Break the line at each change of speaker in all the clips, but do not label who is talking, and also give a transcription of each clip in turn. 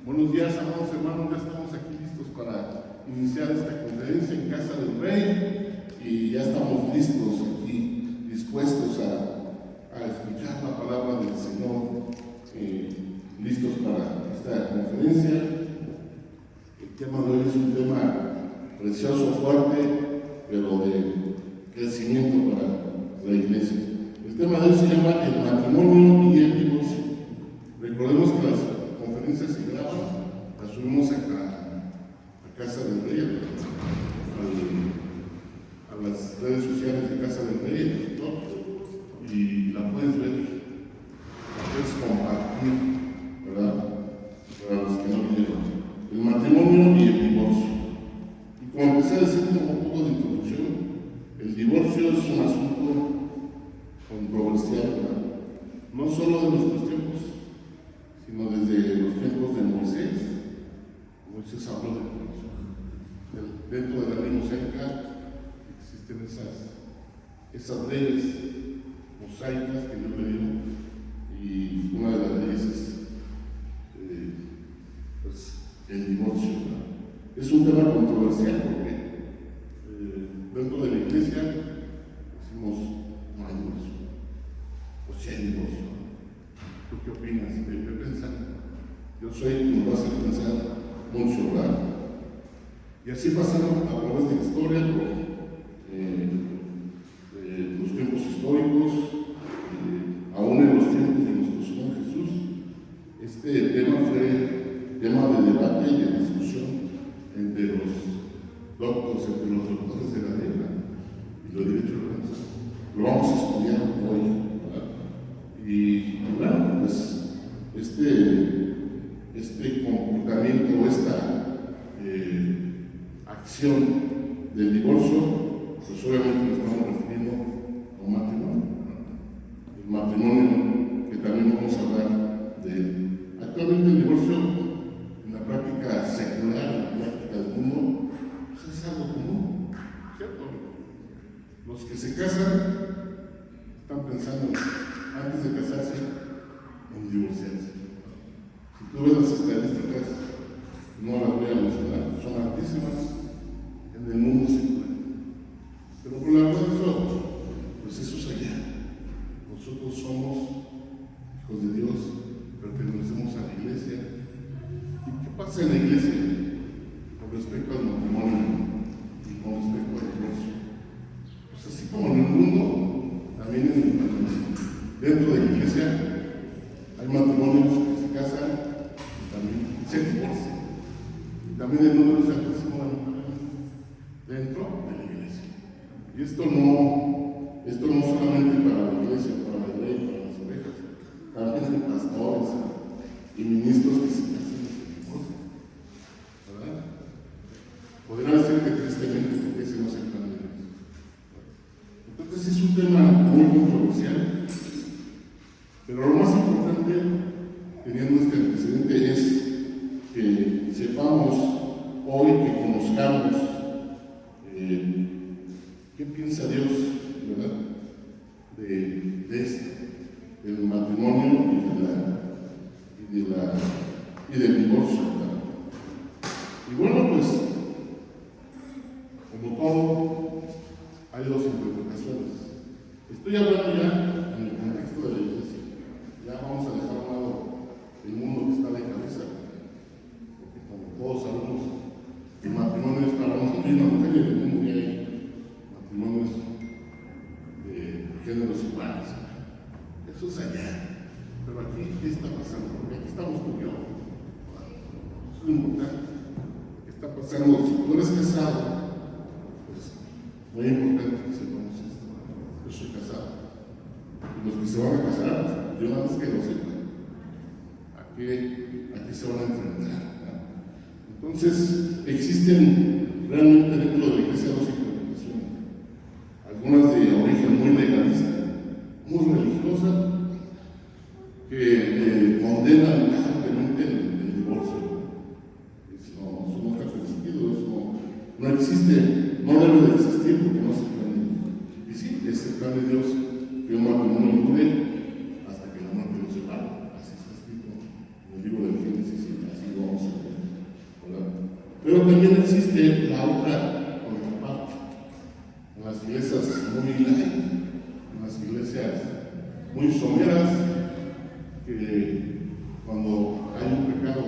Buenos días, amados hermanos, ya estamos aquí listos para iniciar esta conferencia en Casa del Rey y ya estamos listos aquí, dispuestos a escuchar la palabra del Señor, listos para esta conferencia. El tema de hoy es un tema precioso, fuerte, pero de crecimiento para la iglesia. El tema de hoy se llama el matrimonio y el divorcio. Recordemos que las conferencias se graban, las subimos acá a Casa del Rey, a las redes sociales de Casa del Rey, en TikTok, y la puedes ver, la puedes compartir, ¿verdad? Para los que no vieron. El matrimonio y el divorcio. Y como empecé a decir como un poco de introducción, el divorcio es un asunto controversial, ¿verdad? No solo de nuestros tiempos, sino desde los tiempos de Moisés. Moisés habló de divorcio. Dentro de la ley mosaica existen esas leyes mosaicas que Dios le dio, y una de las leyes es pues, el divorcio, ¿verdad? Es un tema controversial porque dentro de la iglesia decimos no hay divorcio, o si hay divorcio. ¿Tú qué opinas? ¿Qué piensas? Yo soy quien va a hacer pensar mucho, ¿verdad? Y así pasaron a través de la historia, los tiempos históricos, aún en los tiempos de nuestro Señor Jesús. Este tema fue tema de debate y de discusión entre los doctores de la ley y los derechos humanos. Lo vamos a estudiar hoy, ¿verdad? Y bueno, pues este comportamiento o esta acción del divorcio, pues obviamente nos estamos refiriendo a un matrimonio, ¿no? El matrimonio que también vamos a hablar de él. Actualmente el divorcio en la práctica secular, en la práctica del mundo, pues es algo común, ¿cierto? Los que se casan están pensando antes de casarse en divorciarse. Si tú ves las estadísticas, no las voy a mencionar, son altísimas en el mundo secular. Pero por la verdad pues eso es allá. Nosotros somos hijos de Dios, pertenecemos a la iglesia. ¿Y qué pasa en la iglesia con respecto al matrimonio y con respecto al divorcio? Pues así como en el mundo, también dentro de la iglesia hay matrimonios que se casan y también se divorcian. Y también el número es altísimo dentro de la iglesia. Y esto no solamente para la iglesia, para la ley, para las ovejas, también hay pastores y ministros que se casan y se divorcian, ¿verdad? Podría decir que tristemente, porque ese no es el plan de Dios. Entonces es un tema muy controversial, pero lo más importante, teniendo este antecedente, es que sepamos hoy, que conozcamos qué piensa Dios, ¿verdad? De esto, del matrimonio y del divorcio, ¿verdad? Y bueno, pues, como todo, hay dos interpretaciones. Estoy hablando ya en el contexto de la iglesia. Ya vamos a dejar a un lado el mundo que está de cabeza, porque como todos sabemos, el matrimonio es para un hombre y una mujer, y en el mundo ya hay matrimonios de géneros iguales. Eso es allá. Pero aquí, ¿qué está pasando? Porque aquí estamos tú y yo. Eso es lo importante. ¿Qué está pasando? Si tú eres casado, pues muy importante que sepamos esto. Yo soy casado. Y los que se van a casar, yo nada más que lo sepan. ¿A qué se van a enfrentar? ¿No? Entonces, existen realmente dentro de la iglesia dos interpretaciones. Algunas de origen muy legalista, muy religiosa, que condenan tajantemente el divorcio. Eso no está permitido, eso no existe, no debe de existir porque no es el plan de Dios. Y sí, es el plan de Dios que un matrimonio dure hasta que la muerte los separe. Así está escrito en el libro del Génesis, y así lo vamos Pero también existe la otra contraparte. En las iglesias muy light, en las iglesias muy someras, que cuando hay un pecado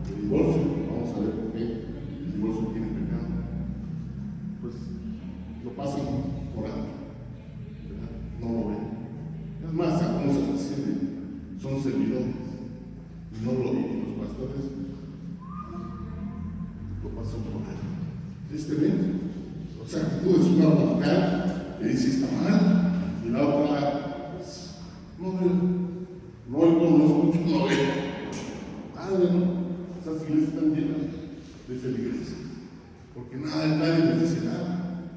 de divorcio, vamos a ver por qué el divorcio tiene pecado, pues lo pasan por alto, ¿verdad? No lo ven. Es más, algunos hasta son servidores, y no lo ven. Los pastores lo pasan por alto. Tristemente. O sea, que tú es una voluntad, le dices está mal, y la otra, pues, no escucho, no veo. Padre, ¿no? Esas iglesias están llenas de feligreses, porque nadie les dice nada,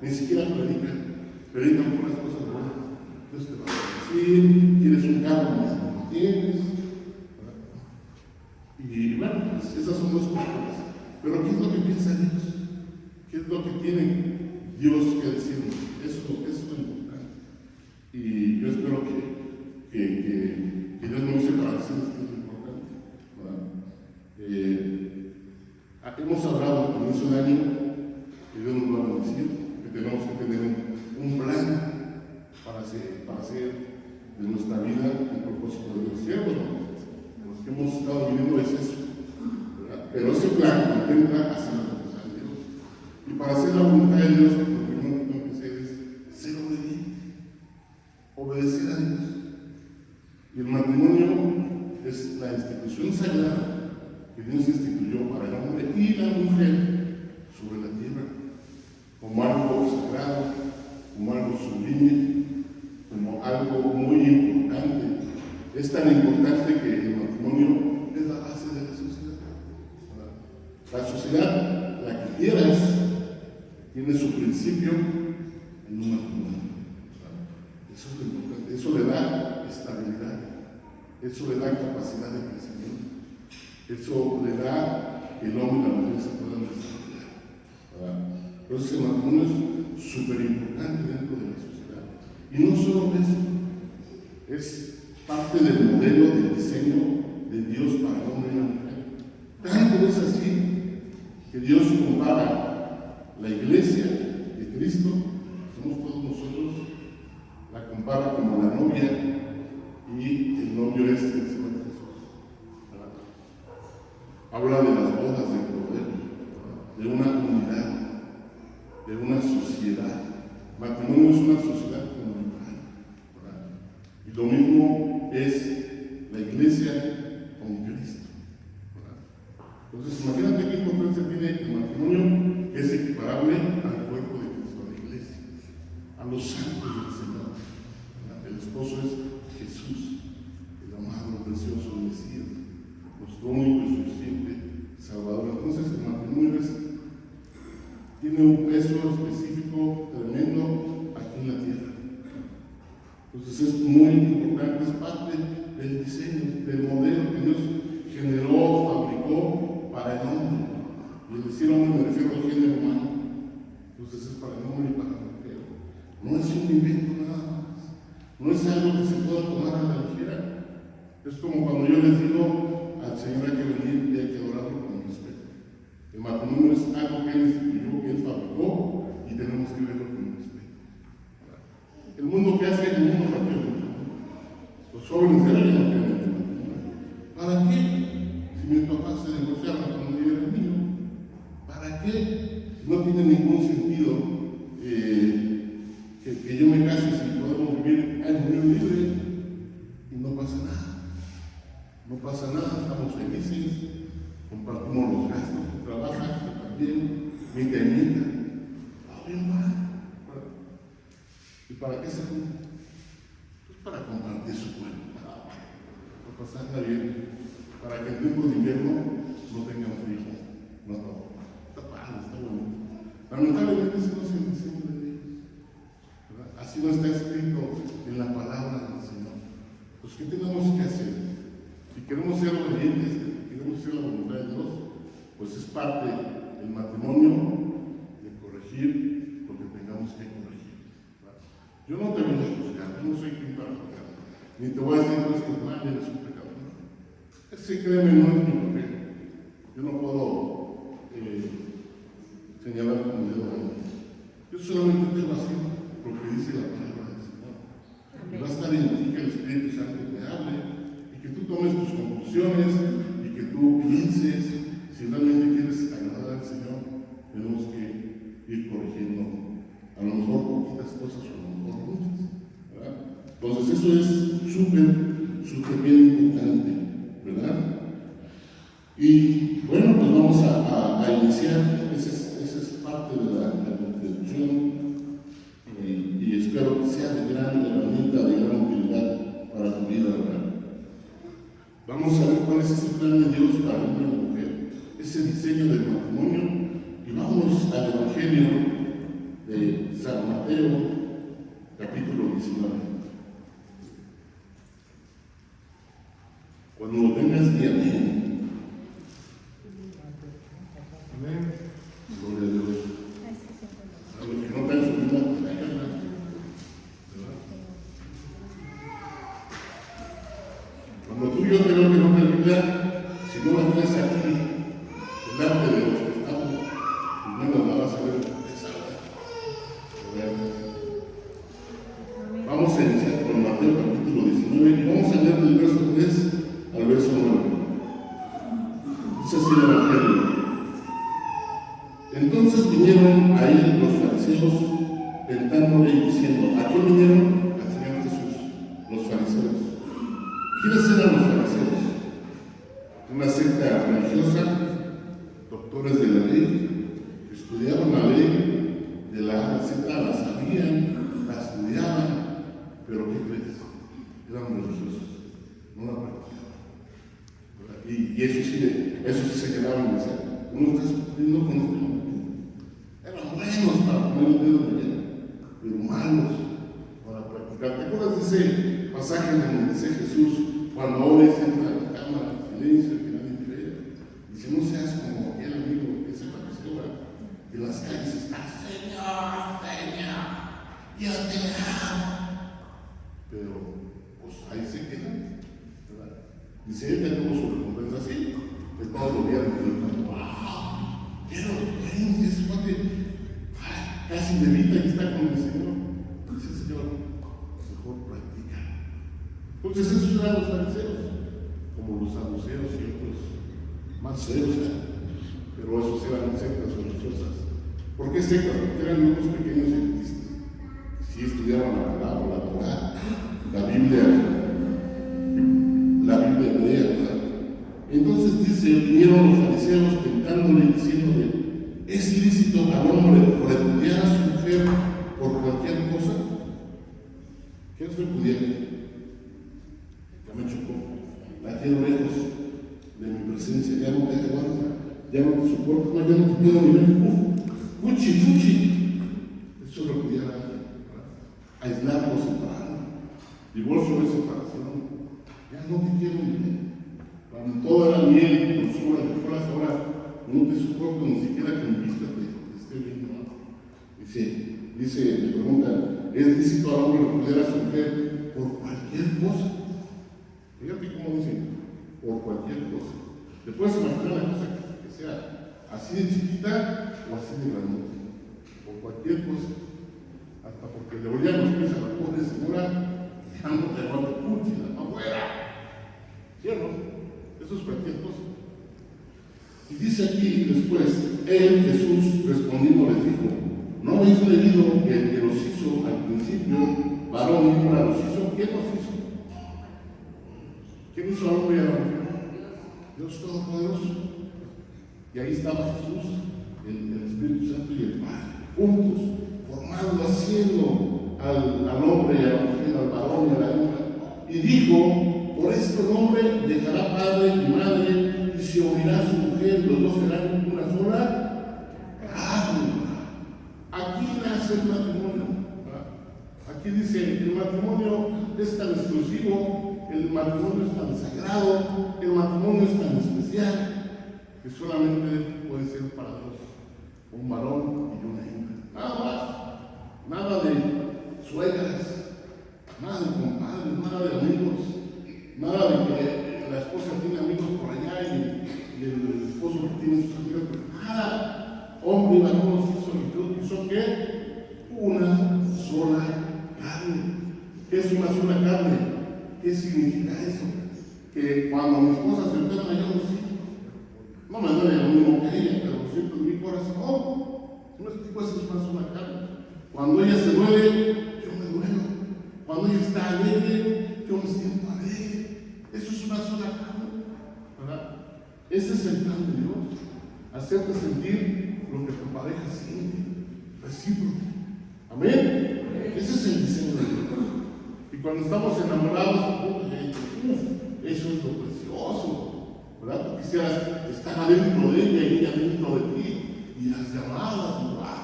ni siquiera predican puras cosas buenas. Dios te va a decir, quieres un carro, no tienes. Y bueno, pues esas son dos cosas. Pero ¿qué es lo que piensa Dios? ¿Qué es lo que tiene Dios que decirnos? Eso es lo importante. Y yo espero que Dios no use para decirnos que es lo importante, ¿verdad? Hemos hablado al comienzo de año que Dios nos va a decir que tenemos que tener un plan para hacer de nuestra vida un propósito de Dios. ¿Cierto? Los que hemos estado viviendo es eso, ¿verdad? Pero ese plan contempla hacer la voluntad de Dios. Y para hacer la voluntad de Dios, lo primero que tengo que hacer es ser obediente, obedecer a Dios. Y el matrimonio es la institución sagrada que Dios instituyó para el hombre y la mujer sobre la tierra, como algo sagrado, como algo sublime, como algo muy importante. Es tan importante que el matrimonio es la base de la sociedad. La sociedad, la que quieras, tiene su principio en un matrimonio. Eso es lo importante. Eso le da estabilidad, eso le da capacidad de crecimiento, eso le da que el hombre y la mujer se puedan desarrollar. Entonces el matrimonio es súper importante dentro de la sociedad. Y no solo eso, es parte del modelo del diseño de Dios para el hombre y la mujer. Tanto es así que Dios compara la iglesia de Cristo, somos todos nosotros, la compara como la novia y el novio es el Señor Jesús. Habla de las bodas del Cordero, de una comunidad, de una sociedad. El matrimonio es una sociedad comunitaria. Y lo mismo es la iglesia con Cristo. Entonces, imagínate qué importancia tiene el matrimonio, que es equiparable al cuerpo de Cristo, a la iglesia, a los santos del Señor. El esposo es Jesús, el amado, el precioso Mesías, nuestro único y suficiente Salvador. Entonces, el matrimonio tiene un peso específico tremendo aquí en la tierra. Entonces, es muy importante, es parte del diseño, del modelo que Dios generó, fabricó para el hombre. Y el decir hombre me refiero al género humano. Entonces es para el hombre y para la mujer. No es un invento nada más. No es algo que se pueda tomar a la ligera. Es como cuando yo les digo al Señor hay que venir y hay que adorarlo con respeto. El matrimonio es algo que Él instituyó, que Él fabricó y tenemos que verlo con respeto. El mundo que hace, el mundo no quiere. Los jóvenes de hoy no quieren el matrimonio. ¿Para qué? Si mis papás se divorciaron cuando yo era niño, ¿para qué? No tiene ningún sentido que yo me case si podemos vivir en unión libre y no pasa nada. No pasa nada, estamos felices, compartimos los gastos, tú trabajas, yo también, mi temita. Bien mal. ¿Y para qué se junta? Pues para compartir su cuerpo, para pasarla bien, para que en tiempos de invierno no tengan frío. No, está padre, está bonito. Lamentablemente eso no es el diseño de Dios, ¿verdad? Así no está escrito en la palabra del Señor. Pues, ¿qué tenemos que hacer? Si queremos ser obedientes, si queremos hacer la voluntad de Dios, pues es parte del matrimonio de corregir lo que tengamos que corregir, ¿verdad? Yo no te voy a juzgar, yo no soy quien para juzgar, ni te voy a decir que estás mal, eres un pecador. Ese, créeme, no es mi papel. Yo no puedo señalar como dedo a uno. Yo solamente te voy a hacer lo que dice la palabra del Señor. Y va a estar en ti que el Espíritu Santo te hable y que tú tomes tus conclusiones y que tú pienses si realmente quieres agradar al Señor. Tenemos que ir corrigiendo a lo mejor poquitas cosas o a lo mejor muchas, ¿verdad? Entonces eso es súper bien importante, ¿verdad? Y bueno, pues vamos a iniciar. Esa es parte de la introducción y espero que sea de gran herramienta, de gran utilidad para tu vida, ¿verdad? Vamos a ver cuál es ese plan de Dios para el hombre y la mujer, ese diseño del matrimonio, y vamos al Evangelio de San Mateo, capítulo 19. Cuando lo tengas, di amén. Amén. Gloria a Dios. A los que no tengan su vida, pues déjenla. Cuando tú y yo te veo que no te Biblia, si no la tienes aquí, delante de los que estamos, primero la vas a ver esa hora. Vamos a iniciar con Mateo capítulo 19 y vamos a leer del verso 3 al verso 9. Dice así el Evangelio. Entonces vinieron a él los fariseos tentándole y diciendo: ¿a qué vinieron? Al Señor Jesús, los fariseos. ¿Quiénes eran los fariseos? Una secta religiosa, doctores de la ley, que estudiaban la ley de la secta, la sabían, la estudiaban, pero ¿qué crees? Eran religiosos, no la practicaban. Y eso sí se quedaban en decir: ¿cómo estás cumpliendo con este hombre? Eran buenos para poner el dedo en ella, pero malos para practicar. ¿Te acuerdas de ese pasaje donde dice Jesús, cuando ores entra a la cámara en silencio, que nadie te vea? Dice: no seas como aquel amigo que se pareció en las calles está: Señor, Señor, yo te amo. Pero pues ahí se quedan, ¿verdad? Dice: él ya tuvo su recompensa así, que todos lo vieron y ¡wow! ¡Quiero! Ese cuate casi levita y está con el Señor. Dice: Señor, mejor practica. Entonces esos eran los fariseos, como los saduceos y otros más feos, pero esos eran sectas religiosas. ¿Por qué sectas? Porque eran grupos pequeños elitistas. Sí estudiaban la palabra, la Torá, la Biblia hebrea, ¿verdad? Entonces dice: vinieron los fariseos tentándole y diciéndole: ¿es ilícito al hombre repudiar a su mujer por cualquier cosa? ¿Qué es repudiar? Ya me chocó. La quiero lejos de mi presencia, ya no te aguanta, ya no te soporto, ya no te puedo ni ver. Fuchi. Eso es repudiar a alguien, aislarlo, separarlo. Divorcio es separación. Ya no te quiero ni ver. Cuando todo era miel, dulzura, que fueras ahora, no te soporto ni siquiera que mi vista te esté viendo. Dice, le preguntan: ¿es lícito al hombre repudiar a su mujer por cualquier cosa? Fíjate cómo dicen: por cualquier cosa. ¿Te puedes imaginar la cosa que sea así de chiquita o así de grande? Por cualquier cosa. Hasta porque le olían los pies a la pobre señora, ya no te aguanta, ¡púchila, afuera! ¿Sí o no? Eso es cualquier cosa. Y dice aquí después: él, Jesús, respondiendo les dijo: ¿no habéis leído que el que los hizo al principio, varón y hembra los hizo? ¿Quién los hizo? ¿Quién hizo al hombre y a la mujer? Dios Todopoderoso. Y ahí estaba Jesús, el Espíritu Santo y el Padre, juntos, formando, haciendo al hombre y a la mujer, al varón y a la hembra. Y dijo: por esto el hombre dejará padre y madre y se unirá a su mujer, los dos serán una sola carne. Aquí nace el matrimonio. Aquí dice: el matrimonio es tan exclusivo, el matrimonio es tan sagrado, el matrimonio es tan especial, que solamente puede ser para dos, un varón y una hembra. Nada más, nada de suegras, nada de compadres, nada de amigos, nada de que la esposa tiene amigos por allá y el esposo tiene sus amigos, nada. Hombre y varón significa eso? Que cuando mi esposa se enferma, yo lo siento. No me duele lo mismo que ella, pero lo siento en mi corazón. Si me explico, eso es más una carne. Cuando ella se duele, yo me duelo. Cuando ella está alegre, yo me siento alegre. Eso es una sola carne, ¿verdad? Ese es el plan de Dios. Hacerte sentir lo que tu pareja siente. Recíproco. Amén. Ese es el diseño de Dios. Y cuando estamos enamorados, eso es lo precioso, ¿verdad? Tú quisieras estar adentro de ella y ella dentro de ti, y las llamadas, ¿verdad?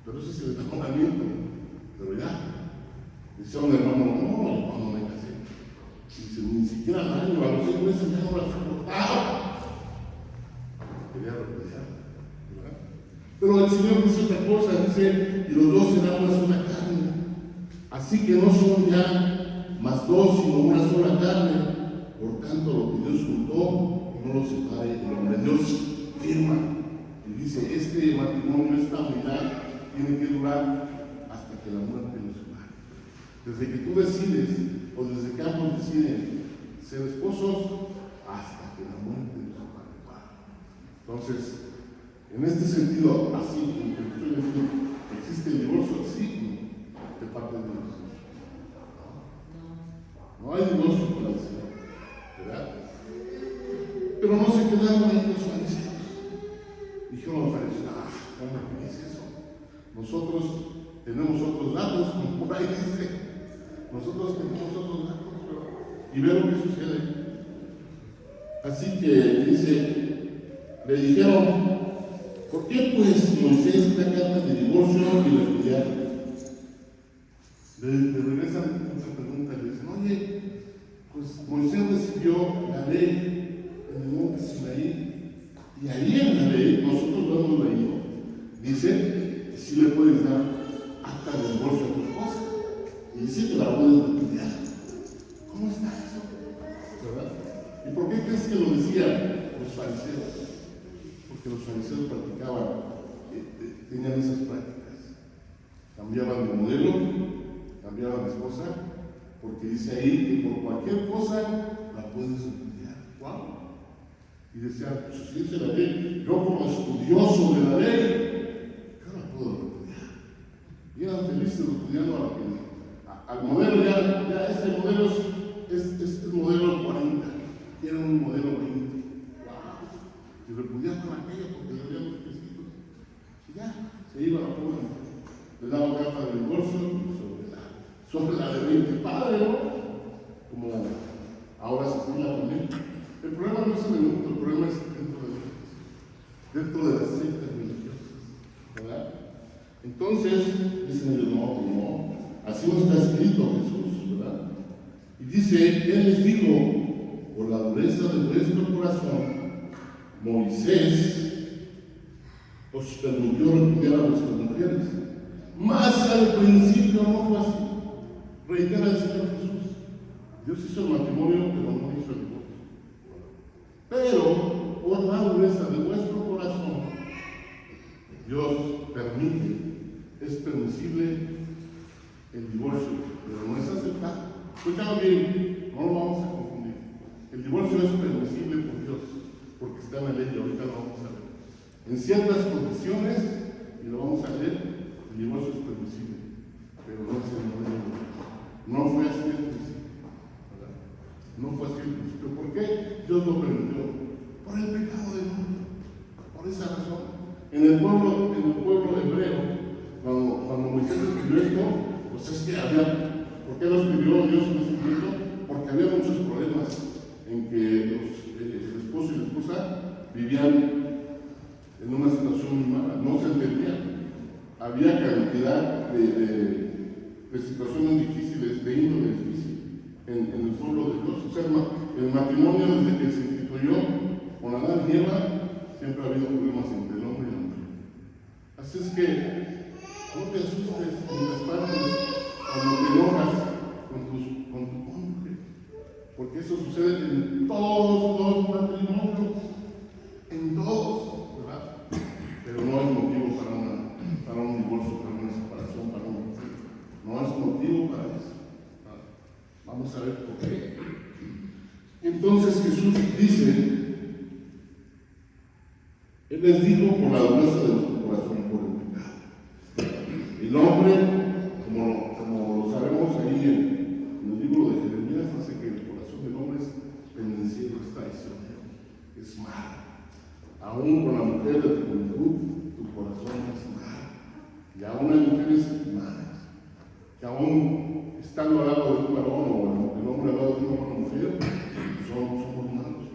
Pero ese es el enamoramiento. Pero ya, decía un hermano, no, cuando me casé, dice, ni siquiera al año, a los 6 meses ya no la soportaba. Quería repudiar, ¿verdad? Pero el Señor dice otra cosa, dice, y los dos serán una sola carne. Así que no son ya más dos, sino una sola carne. Por tanto, lo que Dios juntó, no lo separe el hombre. Dios firma y dice, este matrimonio, esta unidad, tiene que durar hasta que la muerte los separe. Desde que tú decides, o desde que ambos deciden ser esposos, hasta que la muerte los separe. Entonces, en este sentido, así como que estoy diciendo, existe el divorcio, sí, de parte de Dios. No hay divorcio para el Señor, ¿verdad? Pero no se quedaron ahí los fariseos. Dijeron los fariseos, ¿cómo es eso? Nosotros tenemos otros datos, como por ahí dice. Nosotros tenemos otros datos, y ve lo que sucede. Así que dice, le dijeron, ¿por qué pues Moisés da carta de divorcio y repudiar? Le regresan otra pregunta, le dicen, oye, pues Moisés recibió la ley en el monte Sinaí, y ahí en la ley, nosotros lo hemos leído, dice que sí le puedes dar acta de divorcio a tu esposa, y dice que la puedes repudiar. ¿Cómo está eso? ¿Verdad? ¿Y por qué crees que lo decían los fariseos? Porque los fariseos practicaban, tenían esas prácticas, cambiaban de modelo, cambiaban de esposa, porque dice ahí que por cualquier cosa la puedes repudiar. ¡Wow! Y decían, pues si dice la ley, yo como estudioso de la ley, yo la puedo repudiar. Y eran felices repudiando a la que al modelo, ya este modelo es el modelo 40, que era un modelo 20. ¡Wow! Y repudiaban aquello porque le dieron los pesitos. Y ya, se iba a la pobre, le daba carta de divorcio sobre la de 20 padres, ¿no? Como ahora se estila también. El problema no es en el mundo, el problema es dentro de las sectas religiosas, ¿verdad? Entonces, dicen ellos, no, así no está escrito Jesús, ¿verdad? Y dice, Él les dijo, por la dureza de vuestro corazón, Moisés os permitió repudiar a vuestras mujeres, mas al principio no fue así. Reitera el Señor Jesús, Dios hizo el matrimonio, pero no hizo el divorcio. Pero por la dureza de vuestro corazón, Dios permite, es permisible el divorcio, pero no es aceptado. Escúchame bien, no lo vamos a confundir. El divorcio es permisible por Dios, porque está en la ley y ahorita lo vamos a ver. En ciertas condiciones, y lo vamos a leer, el divorcio es permisible, pero no es el modelo. No fue así el principio, ¿verdad? No fue así el principio. ¿Por qué Dios lo permitió? Por el pecado del mundo. Por esa razón. En el pueblo hebreo, cuando Moisés escribió esto, pues es que había, ¿por qué lo escribió Dios en ese momento? Porque había muchos problemas en que el esposo y la esposa vivían en una situación muy mala, no se entendían. Había cantidad de situaciones difíciles, de índole difícil en el pueblo de Dios. O sea, el matrimonio desde que se instituyó con Adán y Eva, siempre ha habido problemas entre el hombre y la mujer. Así es que no te asustes ni te espantes cuando te enojas con tu cónyuge, porque eso sucede en todos los matrimonios, en todos, ¿verdad? Pero no es motivo para un divorcio, para una separación, para un no es motivo para eso. Vamos a ver por qué. Él les dijo por la dureza de nuestro corazón, por el pecado. El hombre, como lo sabemos ahí en el libro de Jeremías, dice que el corazón del hombre es pendenciero, es traicionero, es malo. Aún con la mujer de tu juventud, tu corazón es malo. Y aún hay mujeres malas, que aún estando al lado de un varón o el hombre al lado de una mujer, somos malos.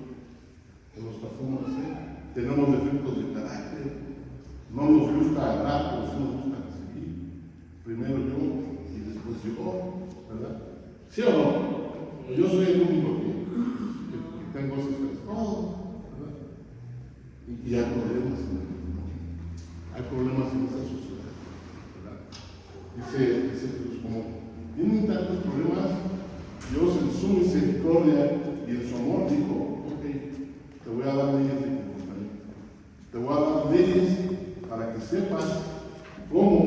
Nos pasamos a ser. Tenemos defectos de carácter, no nos gusta hablar, pero sí nos gusta recibir. Primero yo y después yo, ¿verdad? ¿Sí o no? Yo soy el único que tengo esas cosas, ¿verdad? Y hay problemas en esa sociedad, ¿verdad? Dice Jesús, como tienen tantos problemas, Dios en su misericordia y en su amor dijo, ok, te voy a dar leyes de comportamiento, te voy a dar leyes para que sepas cómo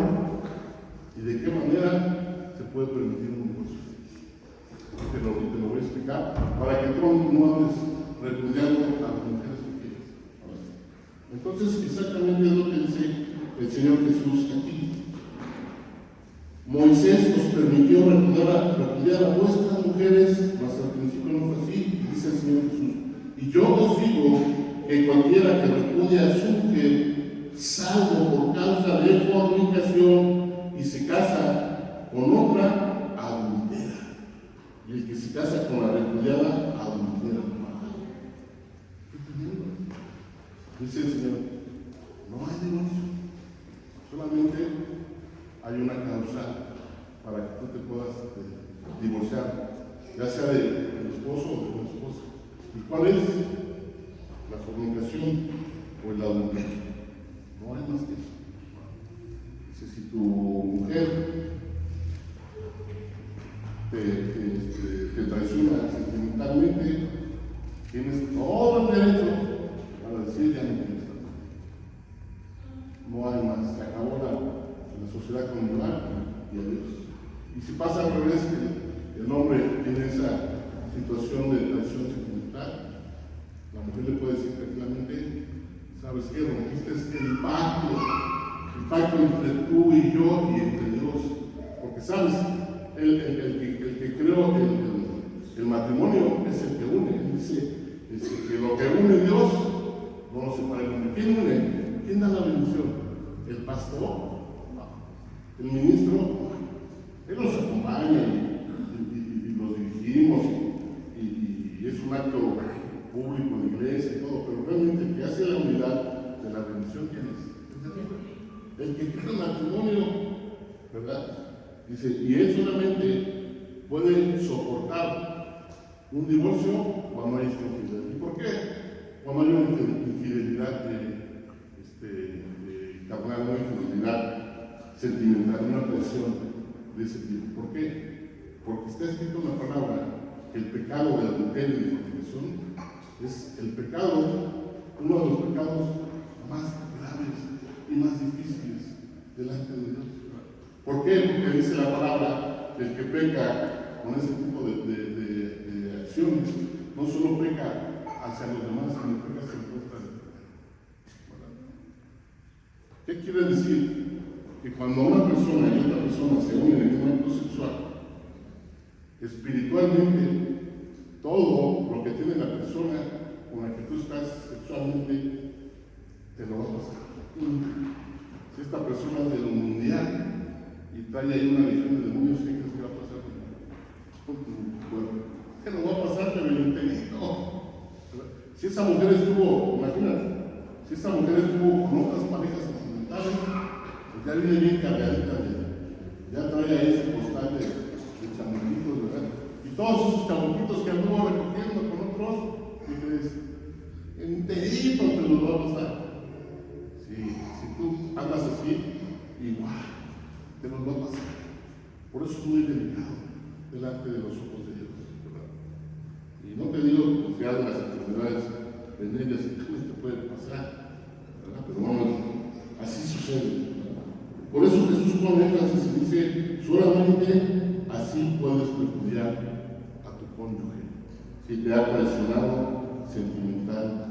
y de qué manera se puede permitir un divorcio. Te lo voy a explicar para que tú no andes repudiando a las mujeres que quieres. Entonces, exactamente es lo que dice el Señor Jesús aquí. Moisés os permitió repudiar a vuestras mujeres, mas al principio no fue así, dice el Señor Jesús. Y yo os digo que cualquiera que repudia a su mujer, salvo por causa de fornicación, y se casa con otra, adultera. Y el que se casa con la repudiada, adultera. ¿Qué tremendo? Dice el Señor, no hay divorcio, solamente hay una causa para que tú te puedas divorciar, ya sea del esposo o de tu esposa. ¿Y cuál es? La fornicación o el adulterio. No hay más que eso. Dice, si tu mujer te traiciona sentimentalmente, tienes todo el derecho para decir ya no tienes tanto. No hay más, se acabó la sociedad conyugal y adiós. Y si pasa al revés, que el hombre tiene esa situación de traición sentimental, la mujer le puede decir tranquilamente, ¿sabes qué? Rompiste el pacto entre tú y yo y entre Dios. Porque, ¿sabes? El que creó el matrimonio es el que une. Dice que lo que une Dios no lo separa el hombre. ¿Quién une? ¿Quién da la bendición? ¿El pastor? No. ¿El ministro? Él nos acompaña y los dirigimos y es un acto público de iglesia y todo, pero realmente el que hace la unidad de la bendición, ¿quién es? El que crea el matrimonio, ¿verdad? Dice, y él solamente puede soportar un divorcio cuando hay infidelidad. ¿Y por qué? Cuando hay una infidelidad carnal, una infidelidad sentimental, una traición de ese tipo. ¿Por qué? Porque está escrito en la palabra que el pecado de adulterio y de fornicación es el pecado, uno de los pecados más graves y más difíciles delante de Dios. ¿Por qué? Porque dice la palabra que el que peca con ese tipo de acciones no solo peca hacia los demás, sino peca hacia el contra del pecado. ¿Qué quiere decir? Que cuando una persona y otra persona se unen en un acto sexual, espiritualmente, todo lo que tiene la persona con la que tú estás sexualmente, te lo va a pasar. Si esta persona es del mundial y trae ahí una legión de demonios, ¿qué crees que va a pasar con tu cuerpo? ¿Qué nos va a pasar? Pero el intelecto. Si esa mujer estuvo, imagínate, si esa mujer estuvo con otras parejas sentimentales, ya viene bien cargadita ya trae ahí ese postal de chamuquitos, ¿verdad? Y todos esos chamuquitos que anduvo recogiendo con otros, ¿qué crees? Enterito te los va a pasar. Si tú andas así, igual, te los va a pasar. Por eso es muy delicado delante de los ojos de Dios, ¿verdad? Y no te digo que de las enfermedades venéreas y también te puede pasar, ¿verdad? Pero bueno, así sucede. Por eso Jesús pone énfasis y dice, solamente así puedes repudiar a tu cónyuge, si te ha traicionado sentimentalmente.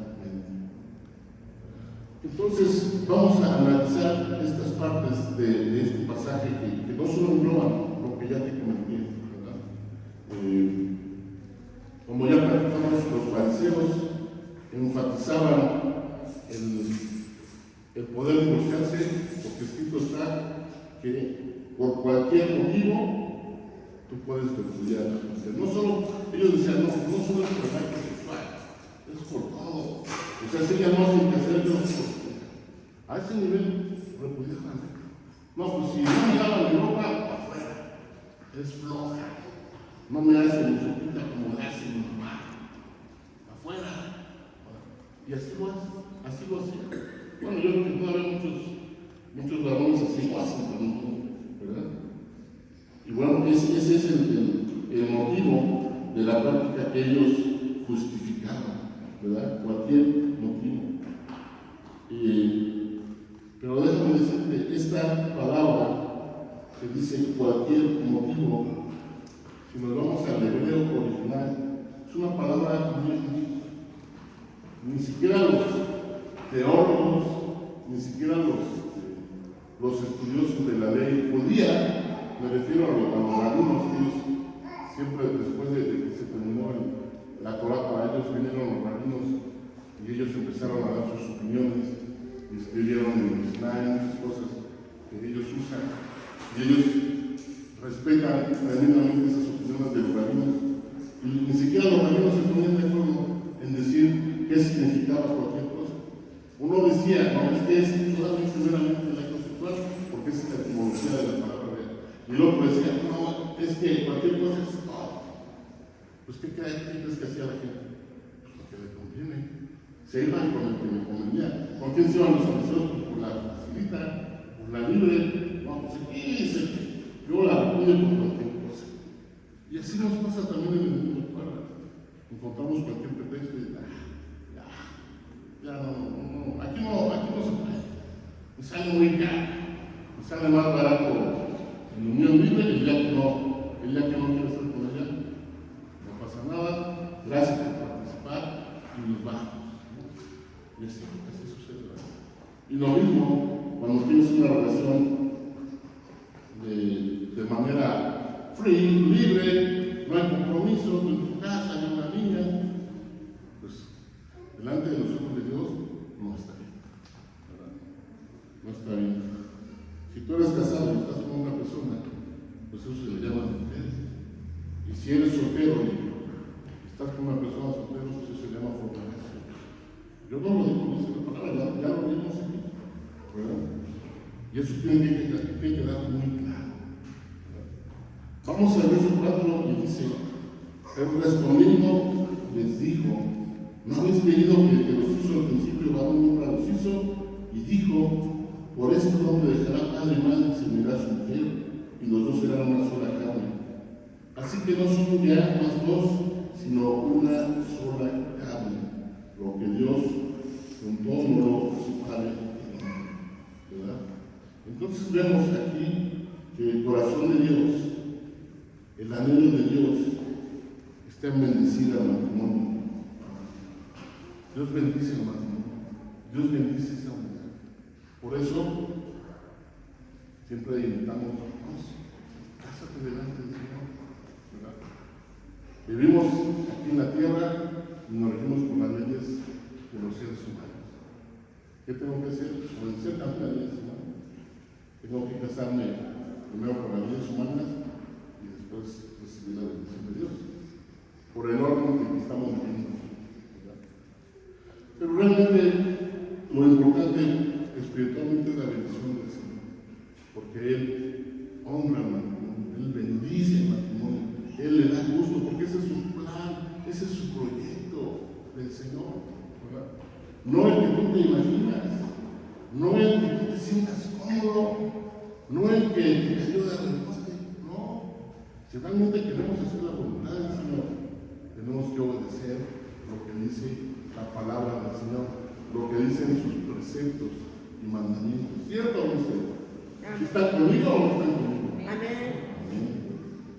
Entonces, vamos a analizar estas partes de este pasaje que no solo engloban lo que ya te comenté, ¿verdad? Como ya platicamos, los fariseos enfatizaban el poder divorciarse, porque escrito está que por cualquier motivo tú puedes repudiar a tu mujer. No solo, ellos decían, no solo es por el acto sexual, es por todo. O sea, si ella no hace que hacer, yo a ese nivel repudiaban. No, pues si no me lava mi ropa, afuera, es floja. No me hace mi sopita como le hace mi mamá. Afuera. Y así lo hacía. Bueno, yo creo que todavía muchos varones así lo hacen también, ¿verdad? Y bueno, ese es el motivo de la práctica que ellos justificaban, ¿verdad? Cualquier motivo. Pero déjame decirte, esta palabra que dice cualquier motivo, si nos vamos al hebreo original, es una palabra ni siquiera los teólogos, ni siquiera los estudiosos de la ley judía, me refiero a los rabinos, que ellos siempre después de que se terminó la Torá para ellos, vinieron los rabinos y ellos empezaron a dar sus opiniones y escribieron en el Mishnah muchas cosas que ellos usan y ellos respetan tremendamente esas opiniones de los rabinos y ni siquiera los rabinos se ponían de acuerdo en decir qué significaba cualquier cosa. Uno decía, no, es que es solamente meramente el acto sexual, porque esa es la etimología de la palabra real. Y el otro decía, no, es que cualquier cosa es todo. Pues, ¿qué crees que hacía la gente? Pues lo que le conviene. Se iban con el que le convenía. ¿Con quién se iban los fariseos? Pues por la facilita, por la libre. No, pues aquí dice que yo la repudio por cualquier cosa. Y así nos pasa también en el mundo actual. Encontramos cualquier pretexto y ya no, aquí no se puede. Me sale muy caro, me sale más barato en unión libre y el día que no quiero estar con ella, no pasa nada, gracias por participar y nos vamos, ¿no? Y así sucede, ¿verdad? Y lo mismo cuando tienes una relación de manera free, libre, no hay compromiso, tú en tu casa hay una niña, pues delante de los ojos de Dios no está bien, ¿verdad? No está bien. Si tú eres casado y estás con una persona, pues eso se le llama adulterio. Y si eres soltero y estás con una persona soltera, pues eso se llama fornicación. Yo no lo digo, dice la palabra, ya lo vimos aquí, ¿verdad? Y eso tiene que quedar muy claro, ¿verdad? Vamos al verso 4 y dice, él respondiendo les dijo, ¿no habéis leído que los hizo al principio varón y hembra los hizo? Y dijo, por esto el hombre dejará padre y madre y se unirá a su mujer, y los dos serán una sola carne. Así que no son ya más dos, sino una sola carne. Lo que Dios juntó no lo separe, ¿verdad? Entonces vemos aquí que el corazón de Dios, el anhelo de Dios, está en bendecir al matrimonio. Dios bendice el matrimonio, Dios bendice esa unidad. Por eso, siempre invitamos, vamos, cásate delante del Señor, ¿verdad? Vivimos aquí en la tierra y nos regimos por las leyes de los seres humanos. ¿Qué tengo que hacer? Obedecer también las leyes humanas. Tengo que casarme primero por las leyes humanas y después recibir la bendición de Dios, por el orden que estamos viviendo. Pero realmente lo importante espiritualmente es la bendición del Señor, porque Él honra el matrimonio, Él bendice el matrimonio, Él le da gusto, porque ese es su plan, ese es su proyecto del Señor, ¿verdad? No el que tú te imaginas, no el que tú te sientas cómodo, no el que te cayó de repente, no. Si realmente queremos hacer la voluntad del Señor, tenemos que obedecer lo que dice la palabra del Señor, lo que dicen sus preceptos y mandamientos. ¿Cierto o no cierto? ¿Si están conmigo o no están conmigo?
Amén.
Amén.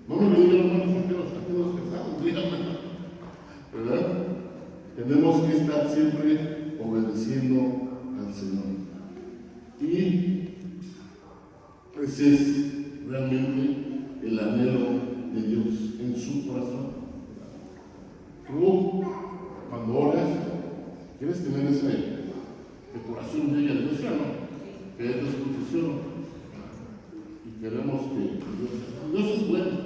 No me lo digan, hermanos, porque los estamos casados, díganme, ¿verdad? Tenemos que estar siempre obedeciendo al Señor. Y ese es realmente el anhelo de Dios en su corazón. Tú, cuando oras, quieres tener esa que tu oración llegue a Dios, ¿no? Que es tu exposición. Y queremos que Dios es bueno,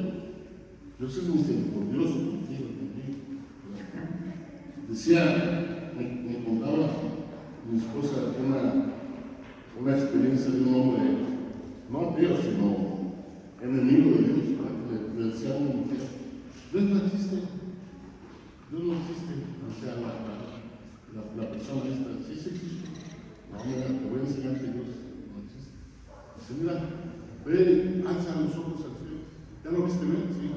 Dios es misericordioso contigo. Decía, me contaba mi esposa una experiencia de un hombre, no ateo, sino enemigo de Dios, para que le decía a una mujer: Dios no existe, o sea, la persona esta, sí existe. No, mira, te voy a enseñar que Dios no existe. Dice: mira, ve, alza los ojos al cielo. ¿Ya lo viste bien? Sí.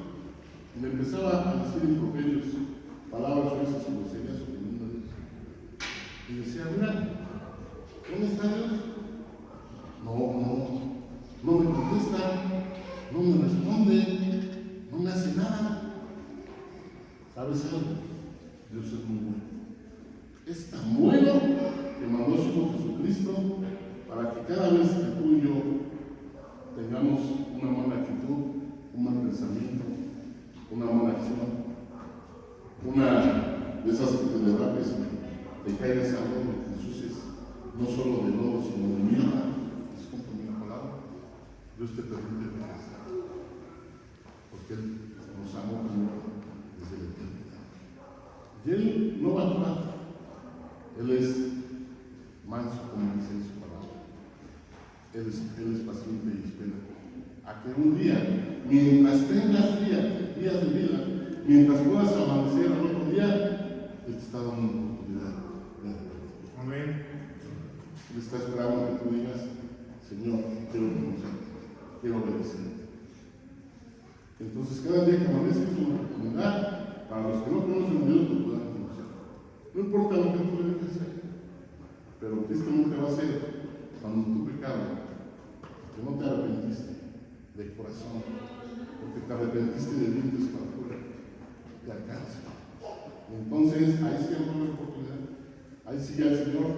Y me empezaba a decir improperios, palabras sueltas y groserías ofendiendo a Dios. Y decía: mira, ¿dónde está Dios? No me contesta, no me responde, no me hace nada. ¿Sabes algo? Dios es muy bueno. Es tan bueno que mandó a su Hijo Jesucristo para que cada vez que tú y yo tengamos una mala actitud, un mal pensamiento, una mala acción, una de esas que te derrapes, te caigas a algo, que te ensucies, no solo de lodo, sino de mierda, disculpa mi palabra, Dios te permite regresar, porque Él nos amó primero desde la eternidad. Y Él no va a actuar, Él es manso, como dice en su palabra. Él es paciente y espera a que un día, mientras tengas días de vida, mientras puedas amanecer al otro día, Él te está dando una oportunidad de arrepentir. Amén. Él está esperando que tú digas: Señor, quiero conocerte, quiero obedecerte. Entonces, cada día que amanece es una oportunidad para los que no conocen a Dios, que puedan conocer. No importa lo que tú le dejes hacer, pero Cristo nunca va a hacer cuando tu pecado, que no te arrepentiste de corazón, porque te arrepentiste de dientes para afuera, te alcanza. Entonces, ahí sí hay una oportunidad. Ahí sí ya el Señor,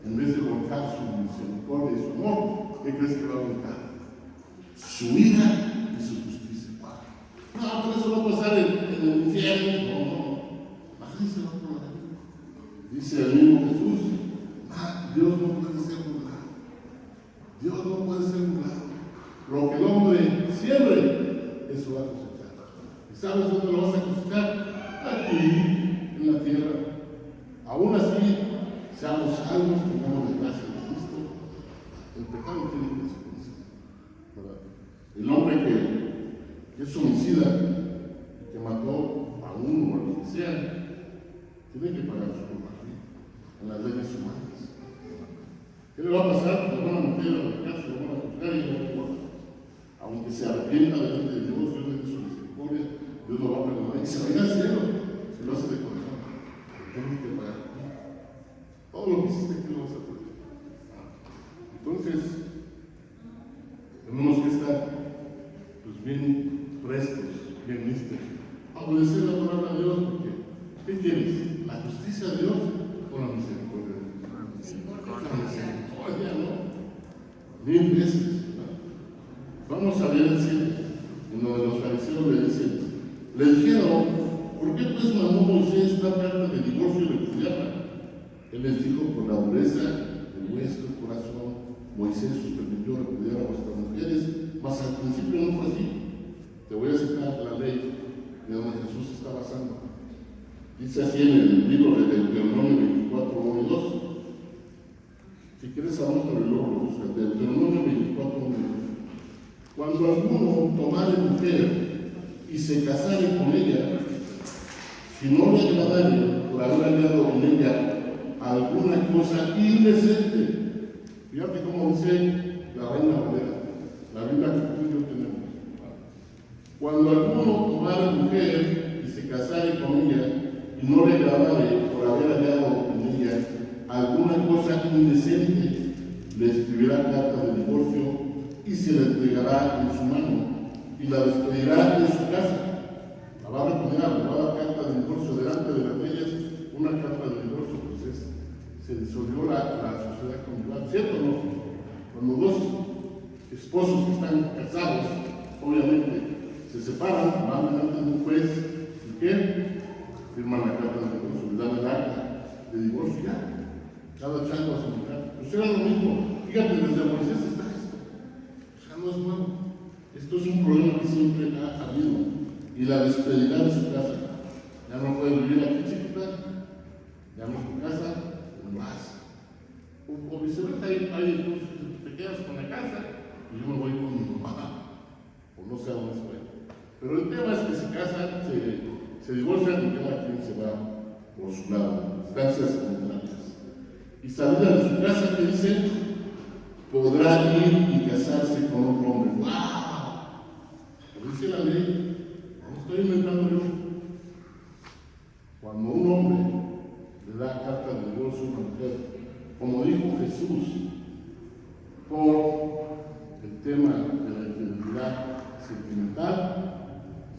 en vez de volcar su misericordia y su amor, ¿qué crees que va a volcar? Su ira y su justicia. No, pero eso va a pasar en el infierno. No. Ahí se va a probar. Dice el mismo Jesús: Dios no puede ser burlado. Dios no puede ser burlado. Lo que el hombre siembre, eso va a cosechar. ¿Y sabes dónde lo vas a cosechar? Aquí, en la tierra. Aún así, seamos salvos, tengamos la gracia de Cristo. El pecado tiene consecuencias, ¿verdad? El hombre que es homicida, que mató a uno o a lo que sea, tiene que pagar su culpa en las leyes humanas. ¿Qué le va a pasar? Lo van a meter a la cárcel, lo van a juzgar y no importa. Aunque se arrepienta delante de Dios, Dios le dé su misericordia, Dios lo va a perdonar y se va a ir al cielo, si lo hace de corazón. Tienes que pagar. Todo lo que hiciste aquí lo vas a pagar. Entonces, tenemos que estar pues, bien prestos, bien listos, a obedecer la palabra de Dios, porque ¿qué quieres? ¿La justicia de Dios o la misericordia de Dios? La misericordia, ¿no? 1000 veces. Vamos a ver el 7, en donde los fariseos le dijeron: ¿por qué pues mandó Moisés esta carta de divorcio y repudiarla? Él les dijo: por la dureza de vuestro corazón, Moisés os permitió repudiar a vuestras mujeres, mas al principio no fue así. Te voy a citar la ley de donde Jesús está basando. Dice así en el libro de Deuteronomio 24, 1 y 2. Si quieres anótalo y luego lo buscas. Deuteronomio 24, 1 y 2. Cuando alguno tomare mujer y se casare con ella, si no le agradare por haber hallado en ella alguna cosa indecente, fíjate cómo dice la Reina Valera, la Biblia que tú y yo tenemos. Cuando alguno tomare mujer y se casare con ella, y no le agradare por haber hallado en ella alguna cosa indecente, le escribirá carta de divorcio y se la entregará en su mano y la despedirá en su casa. La va a repudiar, le va a dar carta de divorcio delante de las leyes, una carta de divorcio, pues se disolvió la sociedad conyugal, ¿cierto o no? Cuando dos esposos que están casados, obviamente, se separan, van delante de un juez, ¿y qué? Firman la carta de divorcio, le dan el acta de divorcio, ya. Cada chango a su lugar. Pues era lo mismo. Fíjate, desde Moisés está esto. O sea, no es nuevo. Esto es un problema que siempre ha habido. Y la despedida de su casa. Ya no puedes vivir aquí, chiquita. Ya no es tu casa, te vas. O viceversa, hay esposos que te quedas con la casa y yo me voy con mi mamá. O no sé a dónde se va. Pero el tema es que se casan, se divorcian y cada quien se va por su lado. Instancias contrarias. Y salida de su casa, que dice, podrá ir y casarse con otro hombre. ¡Wow! Lo dice la ley, no lo estoy inventando yo. Cuando un hombre le da carta de divorcio a una mujer, como dijo Jesús, por el tema de la infidelidad sentimental,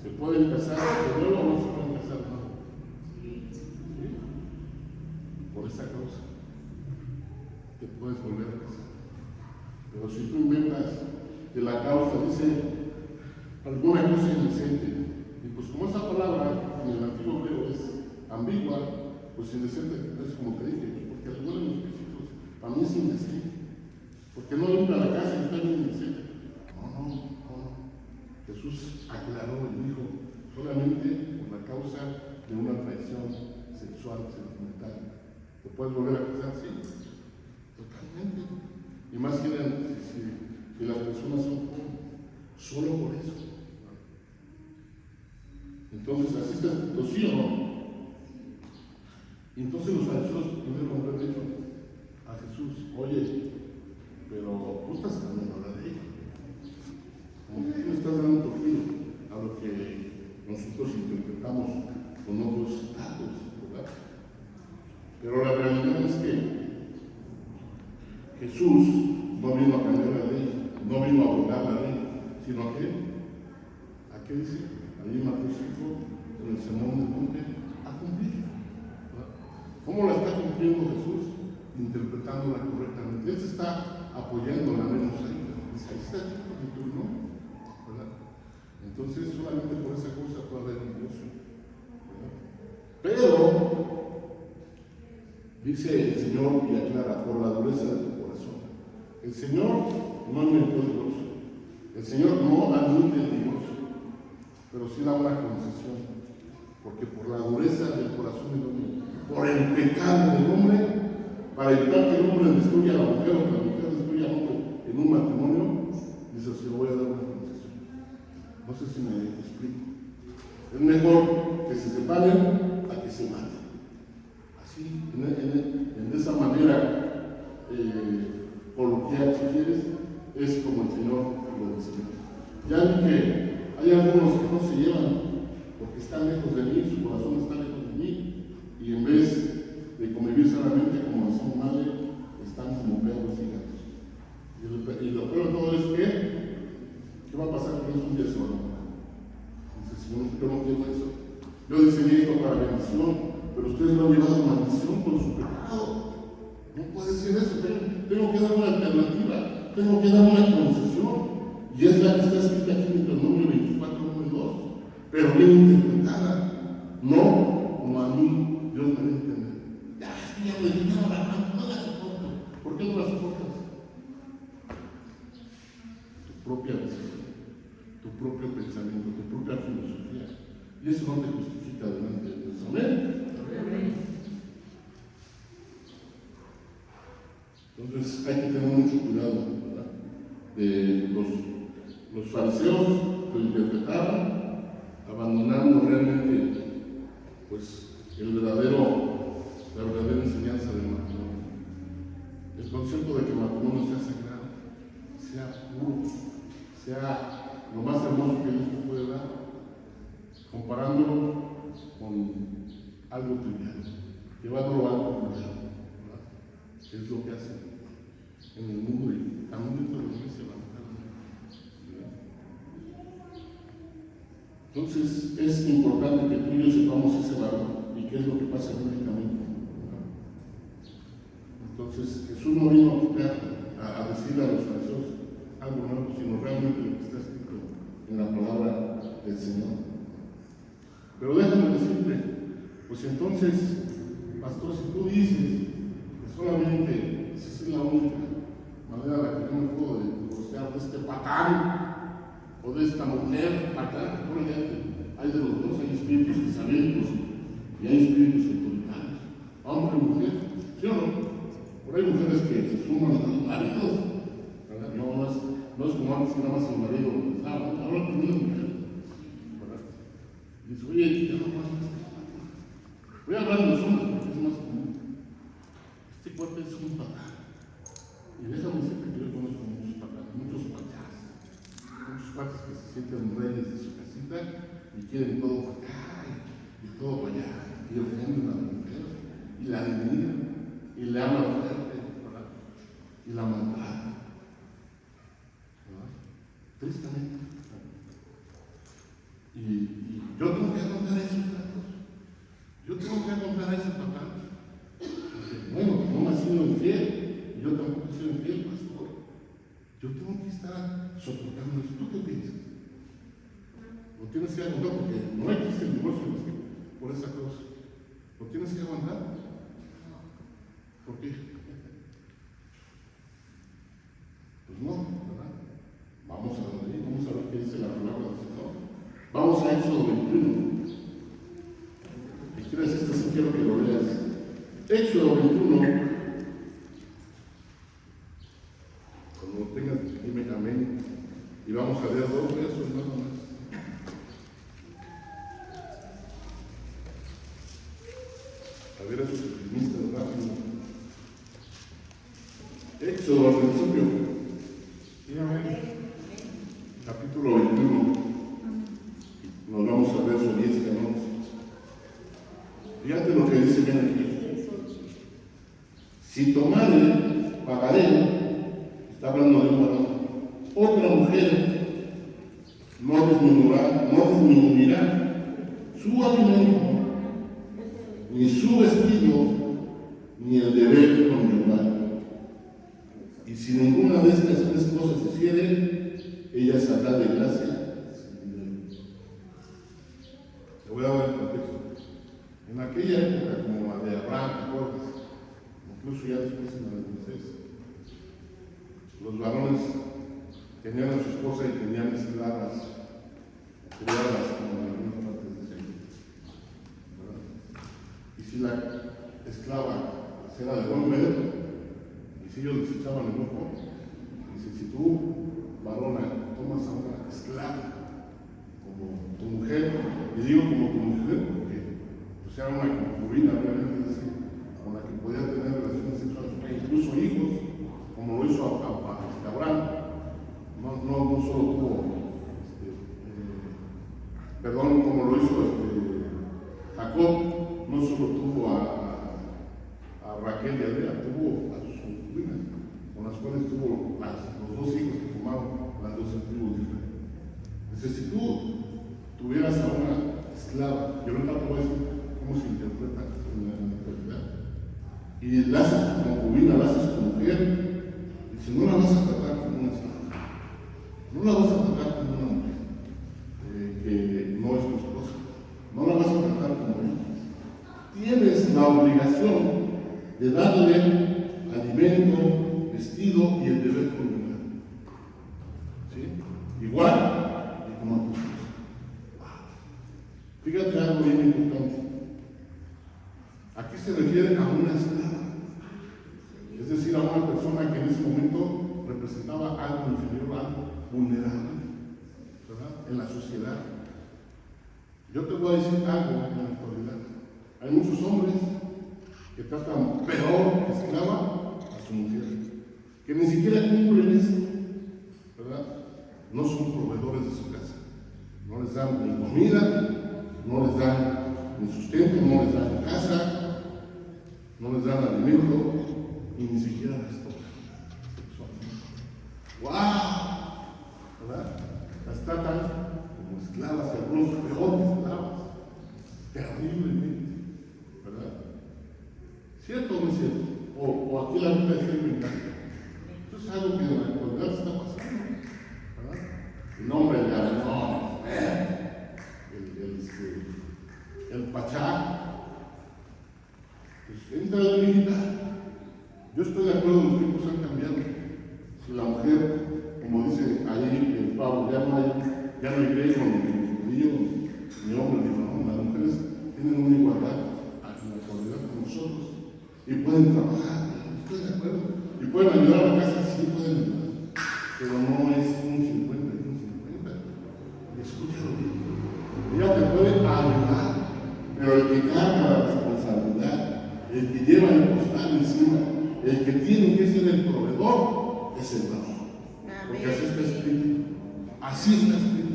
se pueden casar, pero luego no se pueden casar, ¿no? ¿Sí? Por esa causa te puedes volver a casar. Pero si tú inventas que la causa dice alguna cosa indecente, y pues como esa palabra en el antiguo griego es ambigua, pues indecente es como te dije, porque le duelen los piecitos, para mí es indecente, porque no limpia la casa y está bien indecente. No. Jesús aclaró y dijo, solamente por la causa de una traición sexual, sentimental, ¿te puedes volver a casar? Sí. Totalmente. Y más que si las personas son jóvenes, solo por eso. Entonces, así está escrito, ¿sí o no? Y entonces los fariseos pudieron haber dicho a Jesús, oye, pero tú estás cambiando la ley. Como que tú estás dando un giro a lo que nosotros interpretamos con otros datos, ¿verdad? Pero la realidad es que Jesús no vino a cambiar la ley, no vino a abrogar la ley, sino que, ¿a qué dice? Ahí en Mateo 5, en el Sermón del Monte, a cumplir. ¿Cómo la está cumpliendo Jesús? Interpretándola correctamente. Él se está apoyando la ley mosaica. Dice, ahí está el tipo de tu nombre, ¿verdad? Entonces, solamente por esa cosa puede haber un divorcio, ¿verdad? Pero, dice el Señor y aclara, por la dureza de tu corazón. El Señor no inventó el divorcio. El Señor no admite el divorcio, pero sí da una concesión. Porque por la dureza del corazón del hombre, por el pecado del hombre, para evitar que el hombre destruya a la mujer o que la mujer destruya al hombre en un matrimonio, dice, se lo voy a dar una concesión. No sé si me explico. Es mejor que se separen a que se maten. Así, en esa manera coloquial, si quieres, es como el Señor lo dice. Ya vi que hay algunos que no se llevan porque están lejos de mí, su corazón está lejos de mí, y en vez de convivir sanamente, como decía mi madre, están como perros y gatos. Y lo peor de todo es que, ¿qué va a pasar con ellos? Un día se van a morir. Dice, Señor, yo no quiero eso. Yo diseñé esto para bendición, pero ustedes lo han llevado a maldición con su pecado. No puede ser eso. Tengo que dar una alternativa, tengo que dar una concesión, y es la que está escrita aquí en Deuteronomio 24, número 2. Pero bien interpretada, no como a mí Dios me da a entender. Ya, es que ya me quitaron la mano, no la soporto. ¿Por qué no la soportas? Tu propia decisión, tu propio pensamiento, tu propia filosofía. Y eso no te justifica delante de Dios. ¿Amén? Entonces hay que tener mucho cuidado, ¿verdad? De los fariseos lo interpretaron, abandonando realmente pues la verdadera enseñanza del matrimonio. El concepto de que el matrimonio sea sagrado, sea puro, sea lo más hermoso que Dios te puede dar, comparándolo con algo trivial, llevándolo a algo trivial, ¿verdad? Es lo que hacen en el mundo y también dentro de la iglesia lamentablemente. Entonces es importante que tú y yo sepamos ese valor y qué es lo que pasa bíblicamente. Entonces Jesús no vino a quitar a decirle a los fariseos algo nuevo, sino realmente lo que está escrito en la palabra del Señor. Pero déjame decirte, pues entonces, pastor, si tú dices que solamente esa es la única manera en la que yo me puedo divorciar de este patán o de esta mujer patán, que por hay de los dos, hay espíritus isabélicos y hay espíritus autoritarios, hombre y mujer, ¿sí o no? Por ahí hay mujeres que se suman a los maridos, ¿verdad? No es como antes que nada más el marido pensaba, ahora también la mujer, ¿verdad? Y dice, oye, ya no pasa. Voy a hablar de los hombres porque es más común. Este cuate es un patán. Y déjame decirte que yo conozco muchos patas, muchos patas que se sienten reyes de su casita y quieren todo para acá y todo para allá, y ofenden a la mujer, y la denigran, y le hablan fuerte, ¿verdad? Y la maltratan, ¿verdad? Tristemente. Y yo tengo que aguantar a esos tratos. Yo tengo que aguantar a ese patán. Bueno, no me ha sido infiel, y yo tampoco he sido infiel, pastor. Yo tengo que estar soportando eso. ¿Tú qué piensas? Lo tienes que aguantar porque no existe el divorcio por esa cosa. Lo tienes que aguantar. ¿Por qué? Pues no, ¿verdad? Vamos a ver qué dice la palabra del Señor. Vamos a Éxodo 21. Si quieres este, sí quiero que lo leas. Éxodo 21. Cuando tengas, dime amén. Y vamos a leer 2 versos nada más. A ver a sus optimistas rápido. Éxodo al principio. Dígame. Capítulo 21. Nos vamos al verso 10 y 11. Fíjate lo que dice bien aquí. Si tomare, pagaré, está hablando de un varón, otra mujer no disminuirá su alimento, ni su vestido, ni el deber conyugal. Y si ninguna de estas 3 cosas hiciere, ella saldrá de gracia sin dinero. Te voy a dar el contexto. En aquella época, como la de Abraham, ¿te acuerdas? Incluso ya después en la de Moisés, los varones tenían a su esposa y tenían esclavas, criadas como en algunas partes de ese mundo, ¿verdad? Y si la esclava era de buen ver, y si ellos les echaban el ojo, dice, si tú, varona, tomas a una esclava como tu mujer, y digo como tu mujer porque pues era una concubina, realmente, es decir, con la que podía tener relaciones sexuales, incluso hijos, como lo hizo a Abraham. No solo tuvo, como lo hizo Jacob, no solo tuvo a Raquel y a Lea, tuvo a sus concubinas, con las cuales tuvo los 2 hijos que formaron las 2 tribus diferentes. Entonces, si tú tuvieras a una esclava, yo ahorita te voy a decir cómo se interpreta en la actualidad, y la haces concubina, la haces tu mujer, y si no la vas a tratar como una esclava, no la vas a tratar como una mujer que no es tu esposa, no la vas a tratar como ella. Tienes la obligación de darle alimento, vestido y el deber conyugal. ¿Sí? Igual que como a tu esposa. Fíjate algo bien importante. Aquí se refiere a una esclava, es decir, a una persona que en ese momento representaba algo inferior, algo vulnerable, ¿verdad? En la sociedad. Yo te voy a decir algo en la actualidad. Hay muchos hombres que tratan peor que esclava a su mujer, que ni siquiera cumplen esto, ¿verdad? No son proveedores de su casa, no les dan ni comida, no les dan ni sustento, no les dan casa, no les dan alimento y ni siquiera les tocan sexualmente. ¡Wow! ¿Verdad? Las tratan como esclavas, algunos peor que esclavas, terriblemente, ¿verdad? ¿Cierto o no es cierto? O aquí la Biblia es que me encanta. Entonces de acuerdo, los tiempos han cambiado. Si la mujer, como dice ahí Pablo, ya no hay griego ni judío ni hombre, no, las mujeres tienen una igualdad en la actualidad con nosotros y pueden trabajar, estoy de acuerdo, y pueden ayudar a la casa, sí pueden ayudar, pero no es un 50 y un 50. Escúchalo bien. Ella te puede ayudar, pero el que carga la responsabilidad, el que lleva el costal encima, el que tiene que ser el proveedor, es el varón. Porque así está escrito. Así está escrito.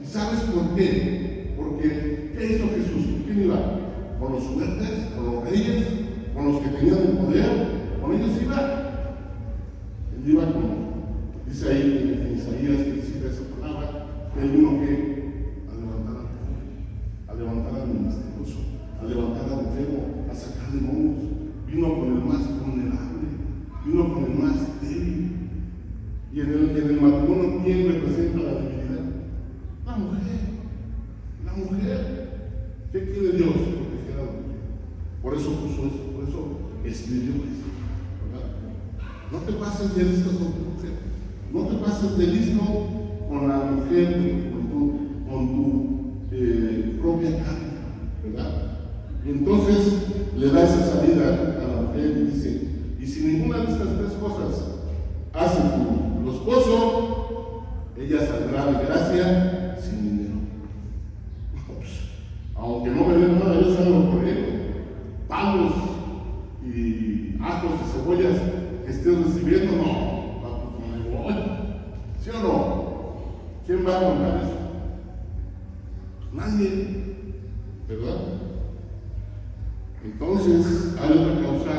¿Y sabes por qué? Porque, ¿qué hizo Jesús? ¿Quién iba? ¿Con los fuertes? ¿Con los reyes? ¿Con los que tenían el poder? ¿Con ellos iba? Él iba con, dice ahí en Isaías, que cita esa palabra, que él vino que a levantar al menesteroso, a levantar al enfermo, a sacar demonios. Vino con el más vulnerable, vino con el más débil. Y en el matrimonio, ¿quién representa la debilidad? La mujer. La mujer. ¿Qué quiere Dios? Proteger a la mujer. Por eso puso eso, por eso escribió eso. ¿Verdad? No te pases de listo con tu mujer. No te pases de listo con la mujer, con tu propia carne, ¿verdad? Y entonces le da esa salida a la mujer y dice, y si ninguna de estas tres cosas hace tu esposo, ella saldrá de gracia sin dinero. Aunque no me den nada, yo salgo por él. Palos y ajos y cebollas que estés recibiendo, no, me voy. ¿Sí o no? ¿Quién va a contar eso? Nadie, ¿verdad? Entonces hay otra causa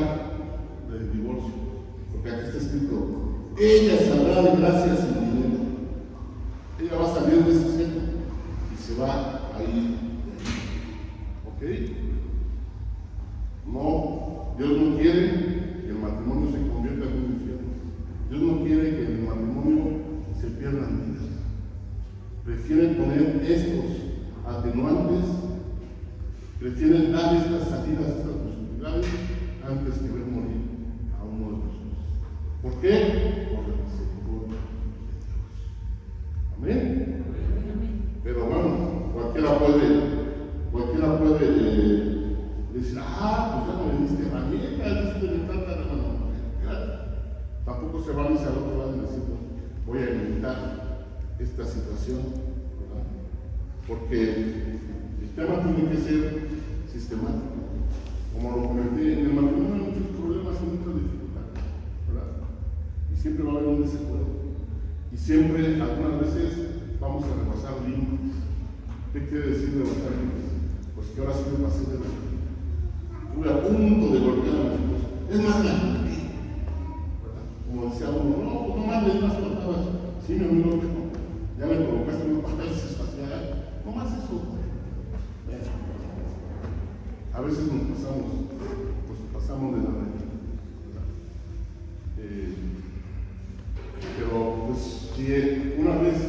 del divorcio, porque aquí está escrito, ella saldrá de gracia sin dinero. Ella va a salir de ese centro y se va a ir de ahí. ¿Ok? No, Dios no quiere que el matrimonio se convierta en un infierno. Dios no quiere que en el matrimonio se pierdan vidas. Prefiere poner estos atenuantes, prefieren dar estas salidas, estas posibilidades, antes que ver morir a uno de nosotros. ¿Por qué? Por la misericordia de Dios. Amén. Pero bueno, cualquiera puede decir, pues ya me diste herramientas, me trata de mano. Tampoco se vale al otro lado y decir, voy a evitar esta situación, ¿verdad? Porque el tema tiene que ser sistemático. Como lo comenté, en el matrimonio hay muchos problemas y muchas dificultades, ¿verdad? Y siempre va a haber un desacuerdo. Y siempre, algunas veces, vamos a rebasar límites. ¿Qué quiere decir rebasar límites? Pues que ahora sí me pasé de la límite. Estuve a punto de golpear a mi esposa. Es más, la golpeé, ¿verdad? Como decía uno, no más le di unas patadas. Sí, mi amigo, ya me provocaste unas patadas espaciales. No más eso. A veces nos pasamos de la regla, pero pues si una vez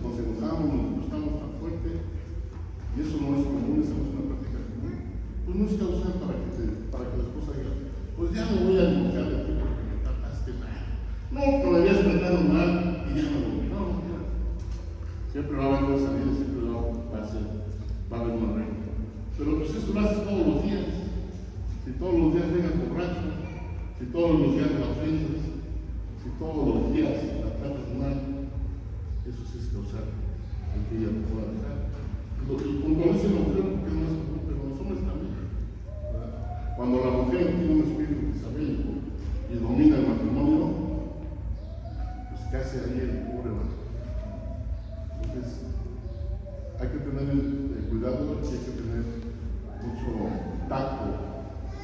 nos enojamos, nos gustamos tan fuerte, y eso no es común, esa no es una práctica común, pues no es causal para que la esposa diga, pues ya me voy a denunciar de ti porque me trataste mal. No, que me habías tratado mal y ya no. Siempre va a haber dos salidas, siempre va a haber una regla. Pero pues eso lo haces todos los días. Si todos los días llegas borracho, si todos los días la ofendes, si todos los días la tratas mal, eso sí es causal de que ella te pueda dejar. Y puntualiza la mujer porque no es común, pero los hombres también, ¿verdad? Cuando la mujer tiene un espíritu isabélico y domina el matrimonio, pues ¿qué hace ahí el pobre varón? Entonces, hay que tener cuidado y hay que tener mucho tacto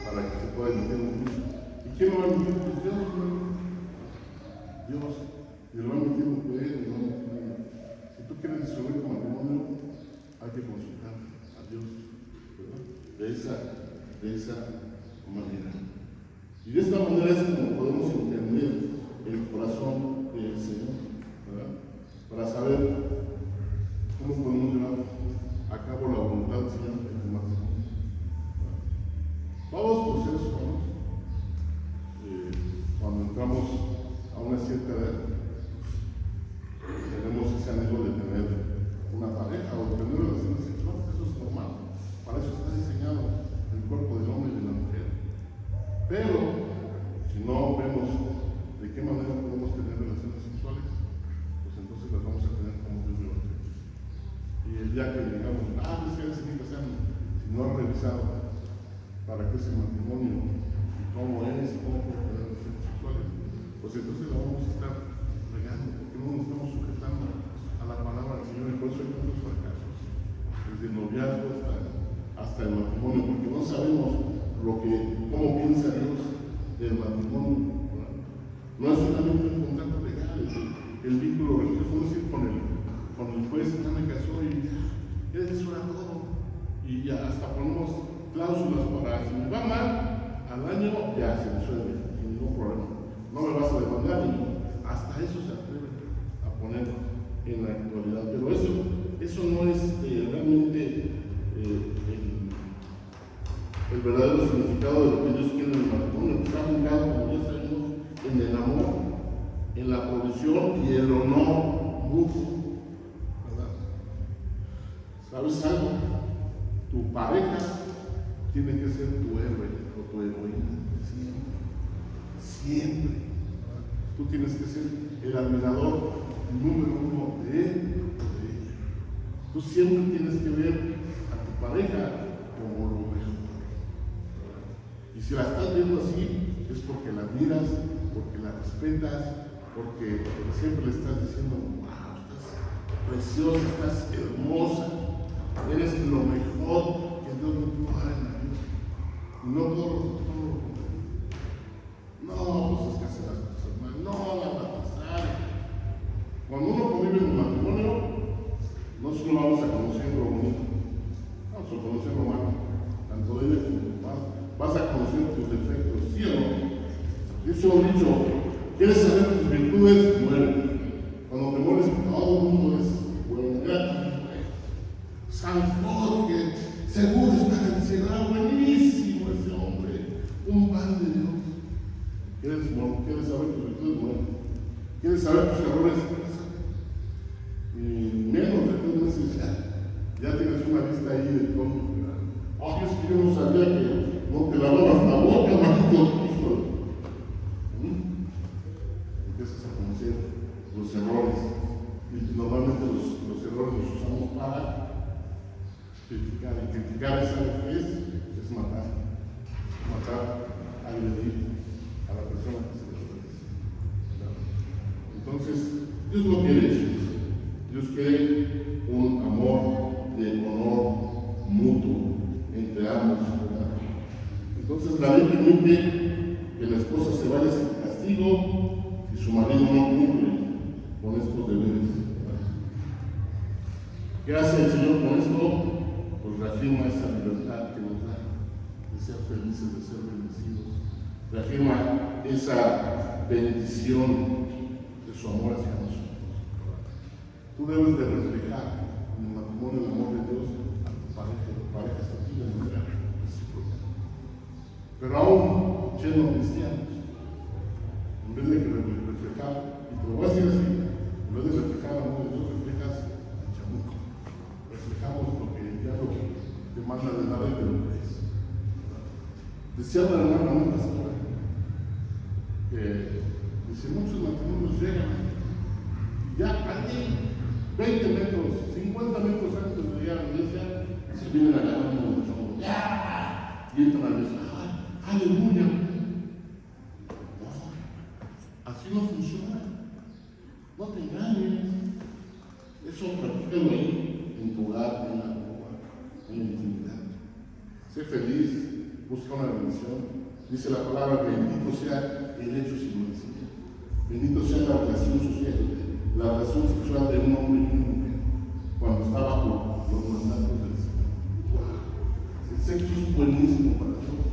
para que se pueda emitir un juicio. ¿Y quién lo va a emitir? Pues Dios. Dios. Y lo va a emitir un juez, y lo va a emitir un... Si tú quieres disolver tu matrimonio, hay que consultar a Dios, ¿verdad? De esa manera. Y de esta manera es como podemos entender el corazón del Señor, ¿verdad? Para saber cómo podemos llevar a cabo la voluntad del Señor en el matrimonio. Todos los seres humanos, cuando entramos a una cierta edad, tenemos ese anhelo de tener una pareja o de tener relaciones sexuales. Eso es normal. Para eso está diseñado el cuerpo del hombre y de la mujer. Pero si no vemos de qué manera podemos tener relaciones sexuales, pues entonces las vamos a tener como Dios lo quiere. Y el día que digamos, es que se tiene que hacer, si no han revisado para qué es el matrimonio, y cómo es, y cómo puede tener relaciones sexuales, pues entonces la vamos a estar regando, porque no nos estamos sujetando a la palabra del Señor, y por eso hay tantos fracasos, desde el noviazgo hasta el matrimonio, porque no sabemos cómo piensa Dios del matrimonio. No es solamente un contrato legal, el vínculo religioso, no es ir con el juez, ya me casó y eso era todo. Y ya hasta ponemos cláusulas para si me va mal, al año ya se resuelve, sin ningún problema. No me vas a demandar, ni hasta eso se atreve a poner en la actualidad. Pero eso no es realmente el verdadero significado de lo que Dios quiere en el matrimonio. Está fundado, como ya sabemos, en el amor, en la provisión y el honor mutuo, ¿verdad? ¿Sabes algo? Tu pareja tiene que ser tu héroe o tu heroína, siempre. ¿Verdad? Tú tienes que ser el admirador número uno de él o de ella. Tú siempre tienes que ver a tu pareja como lo mejor. Y si la estás viendo así, es porque la admiras, porque la respetas, porque siempre le estás diciendo, wow, estás preciosa, estás hermosa, eres lo mejor que Dios me pudo dar en la vida. Y no todo no, pues es que hace las cosas mal, no la va a pasar. Cuando uno convive en un matrimonio, no solo vamos a conocer lo bonito, vamos a conocer lo malo, tanto de ella como de tu padre. Vas a conocer tus defectos, ¿sí o no? Dice un dicho, ¿quieres saber tus virtudes? Muere. Cuando te mueres, todo el mundo es bueno. San Jorge, seguro está en el cielo, buenísimo ese hombre, un pan de Dios. ¿Quieres saber tus virtudes? Muere. ¿Quieres saber tus errores? Y menos de 3 meses ya tienes una lista ahí de cómo. Es que yo no sabía que no te lavabas la boca, maldito hijo. Empiezas a conocer los errores. Y normalmente los errores los usamos para criticar. Y criticar, ¿sabes qué es? Es matar. Matar, agredir a la persona que se le ofrece. Entonces, Dios no quiere eso. Dios quiere un amor de honor mutuo entre ambos, ¿verdad? Entonces la ley permite que la esposa se vaya sin castigo si su marido no cumple con estos deberes, ¿verdad? ¿Qué hace el Señor con esto? Pues reafirma esa libertad que nos da de ser felices, de ser bendecidos, reafirma esa bendición de su amor hacia nosotros. Tú debes de reflejar en el matrimonio el amor de Dios a tu pareja está aquí de manera recíproca. Pero aún siendo cristianos, en vez de reflejar, y te lo voy a decir así, en vez de reflejar el amor de Dios, reflejas el chamuco. Reflejamos lo que el diablo te manda de nada y de lo que es. Decía la hermana una pastora que dice, muchos matrimonios llegan y ya allí 20 metros, 50 metros antes de llegar a la iglesia, se vienen a ganar un montón. ¡Ya! Y entran a la iglesia. ¡Aleluya! No, así no funciona. No te engañes. Eso practícalo ahí, en tu hogar, en la boca, en la intimidad. Sé feliz, busca una bendición. Dice la palabra, bendito sea el hecho sin mancilla. Bendito sea la relación social, la relación sexual de un hombre y una mujer, cuando está bajo los mandatos del Señor. ¡Wow! El sexo es buenísimo para Dios.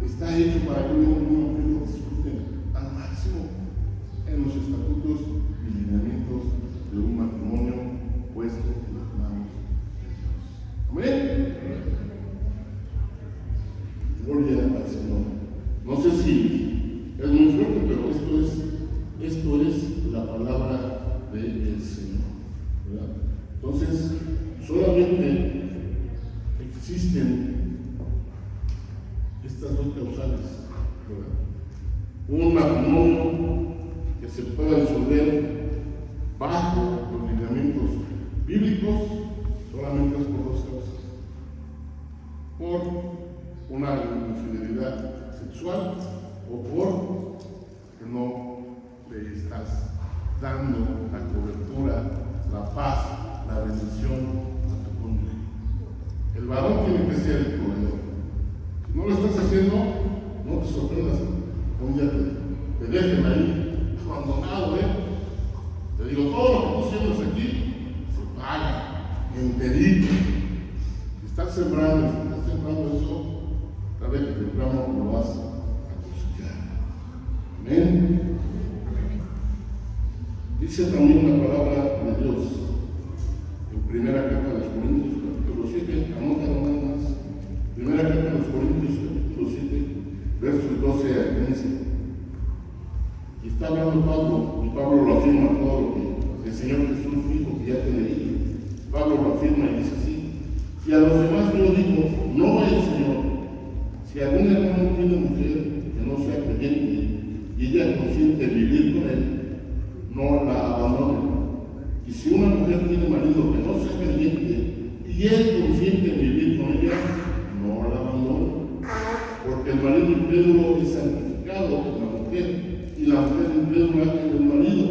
Está hecho para que un hombre y una mujer lo disfruten al máximo en los estatutos y lineamientos de un matrimonio puesto en las manos de Dios. Amén. Gloria al Señor. No sé si es muy fuerte, pero esto es sexual o porque no le estás dando la cobertura, la paz, la bendición a tu cónyuge. El varón tiene que ser el proveedor. Si no lo estás haciendo, no te sorprendas. Un día te dejen ahí abandonado, Te digo, todo lo que tú siembras aquí se paga enterito. Si estás sembrando eso, tarde que temprano lo vas a cosechar. Amén. Dice también la palabra de Dios en primera carta de los Corintios, capítulo 7, anota nada más. Primera carta de los Corintios, capítulo 7, versos 12 al 15. Y está hablando Pablo, y Pablo lo afirma todo lo que el Señor Jesús dijo, que ya te leí. Pablo lo afirma y dice así: y a los demás yo digo, no el Señor, si algún hermano tiene mujer que no sea creyente y ella consiente vivir con él, no la abandone. Y si una mujer tiene marido que no sea creyente y él consiente vivir con ella, no la abandone. Porque el marido incrédulo es santificado por la mujer y la mujer incrédula por el marido.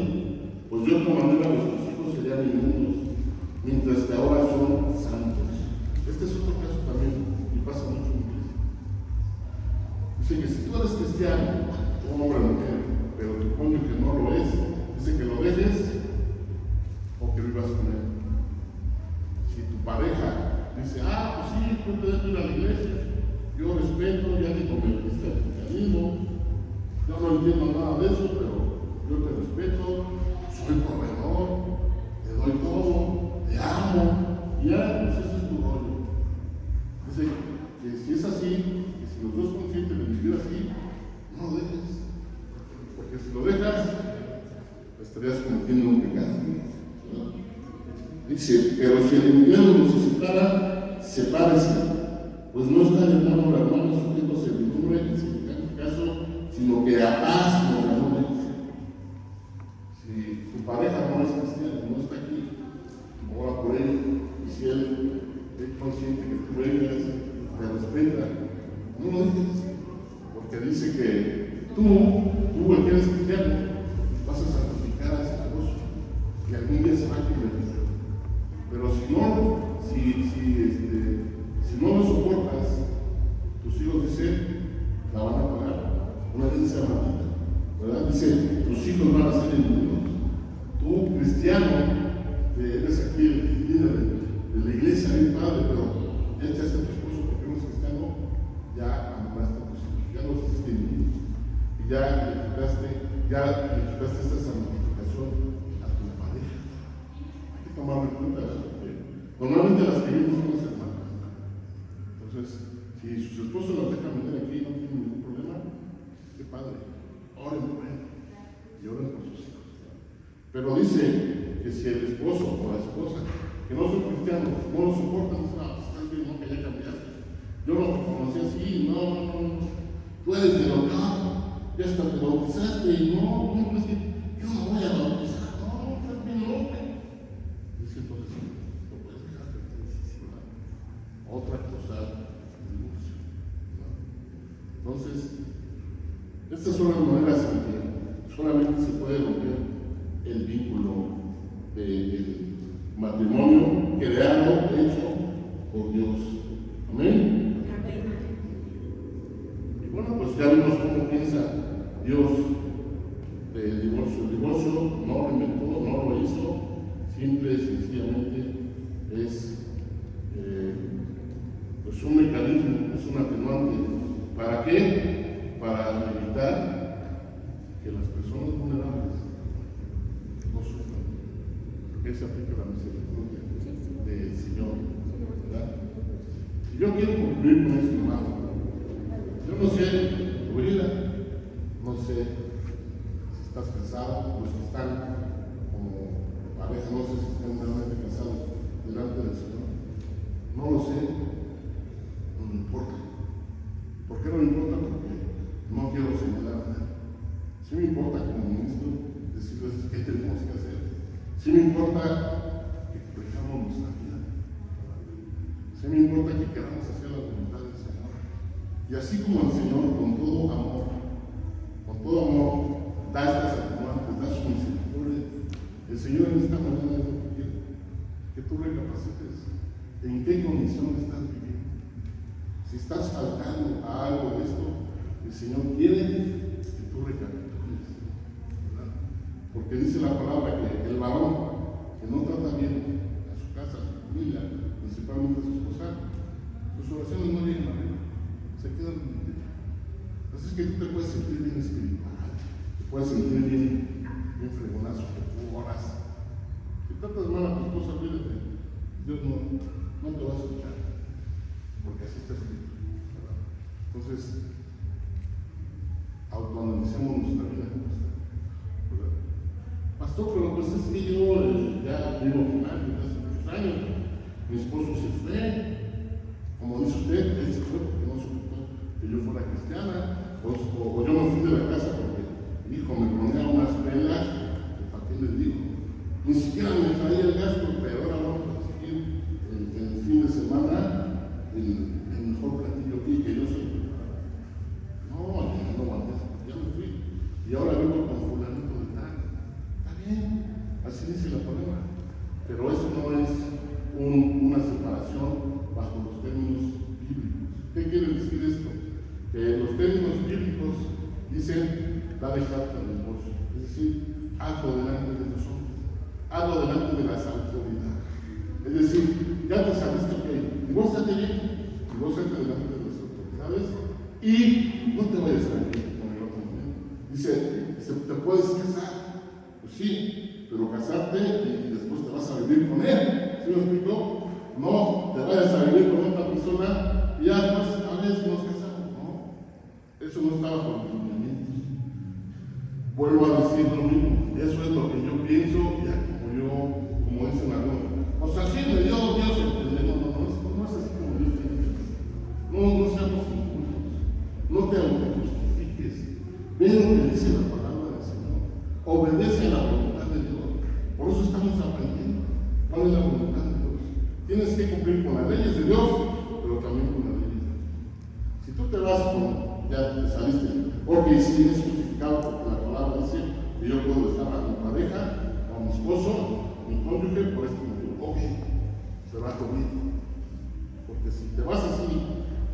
Pues de otra manera vuestros hijos serían inmundos, mientras que ahora son santos. Este es otro caso también, y pasa mucho en iglesia. Dice que si tú eres cristiano, hombre o mujer, pero tu cónyuge no lo es, dice que lo dejes o que vivas con él. Si tu pareja dice, pues sí, yo te dejo ir a la iglesia, yo respeto, ya digo, me gusta el cristianismo, yo no entiendo nada de eso, pero yo te respeto, soy proveedor, te doy todo, te amo, y ya, pues ese es tu rollo. Dice que si es así, que si los dos conscientes de vivir así, no lo dejes, porque si lo dejas, estarías cometiendo un pecado. Dice, pero si el individuo los separa, sepárese, pues no está el hermano o la hermana sujetos a servidumbre en semejante caso, sino que a paz nos ganó. Si tu pareja no es cristiana, no está aquí, ora por él, y si él es consciente que tú vengas, te respeta, no lo dejes, porque dice que tú el que eres cristiano, vas a santificar a ese esposo, y algún día se va a convertir. Pero si no lo soportas, tus hijos dicen, la van a pagar. Una herencia maldita, ¿verdad? Dice, tus hijos van a ser inmundos. Tú, cristiano, eres aquí el líder de la iglesia, el padre, pero ya echaste a tu esposo porque eres cristiano, ya abandonaste a tus hijos, ya los hiciste inmundos. Y ya le quitaste esta santificación a tu pareja. Hay que tomarlo en cuenta, porque normalmente las que vivimos son las hermanas. Entonces, si sus esposos los dejan venir aquí y no tienen ningún problema, qué padre, oren por él y oren por sus hijos. Pero dice que si el esposo o la esposa, que no son cristianos, no lo soportan, dicen, estás bien, no, que ya cambiaste. Yo no te conocí así, no. Tú eres derrotado, ya hasta te bautizaste y no, es que yo no voy a bautizar, no, estás bien loco. Dice entonces, sí, lo puedes dejar, ¿verdad? Otra cosa, el divorcio, ¿verdad? Entonces, estas son las maneras en que solamente se puede romper el vínculo del matrimonio creado, hecho por Dios. Amén. Y bueno, pues ya vimos cómo piensa Dios del divorcio. El divorcio no lo inventó, no lo hizo, simple y sencillamente es pues un mecanismo, es un atenuante. ¿Para qué? Para evitar que las personas vulnerables no sufran, porque se aplica la misericordia del Señor, ¿verdad? Y yo quiero concluir con esto, hermano. Yo no sé tu vida, no sé si estás casado, los que están como pareja, no sé si están realmente casados delante del Señor. No lo sé, no me importa. ¿Por qué no me importa? Porque no quiero señalar a nadie. Sí me importa como ministro decirles qué tenemos que hacer. Sí me importa que corrijamos nuestra vida. Sí me importa que queramos hacer la voluntad del Señor. Y así como el Señor, con todo amor, da estas atenuantes, da su misericordia, el Señor en esta mañana es lo que quiere, que tú recapacites en qué condición estás viviendo. Si estás faltando a algo de esto, el Señor quiere que tú recapitules, ¿verdad? Porque dice la palabra que el varón que no trata bien a su casa, a su familia, principalmente a su esposa, sus oraciones no llegan arriba, se quedan en el techo. Así es que tú te puedes sentir bien espiritual, te puedes sentir bien fregonazo, que tú oras. Si tratas mal a tu esposa, olvídate, Dios no te va a escuchar, porque así está escrito, ¿verdad? Entonces, autoanalicemos nuestra vida, ¿cómo está? ¿Verdad? Pastor, pero pues es que yo ya vivo con alguien hace muchos años, mi esposo se fue, como dice usted, él se fue porque no soportó que yo fuera cristiana, o yo me fui de la casa porque hijo me ponía unas velas, que para qué les digo, ni siquiera me traía el gasto, pero ahora vamos a seguir el fin de semana el mejor platillo aquí que yo soy. No, no aguanté, ya me fui. Y ahora vivo con fulanito de tal. Está bien, así dice la palabra. Pero eso no es una separación bajo los términos bíblicos. ¿Qué quiere decir esto? Que los términos bíblicos dicen, da dejarte el divorcio. Es decir, hazlo delante de los hombres, hazlo delante de las autoridades. Es decir, ya te sabiste que divórciate bien, divórciate delante de las autoridades y no te vayas a vivir con el otro momento. Dice, ¿te puedes casar? Pues sí, pero casarte y después te vas a vivir con él. ¿Sí me explico? No te vayas a vivir con otra persona y ya después a veces nos casamos. No, eso no está bajo los lineamientos. Vuelvo a decir lo mismo, eso es lo que yo pienso y como dicen algunos. O sea, sí me dio Dios entender, no es así como Dios te dice. No seamos injustos, no te autojustifiques. Ve lo que dice la palabra del Señor, obedece a la voluntad de Dios. Por eso estamos aprendiendo cuál es la voluntad de Dios. Tienes que cumplir con las leyes de Dios, pero también con las leyes de Dios. Si tú te vas ya te saliste, porque si es justificado porque la palabra dice que yo puedo dejar a mi pareja, o a mi esposo, mi cónyuge, por este motivo. Ok, se va a cubrir. Porque si te vas así,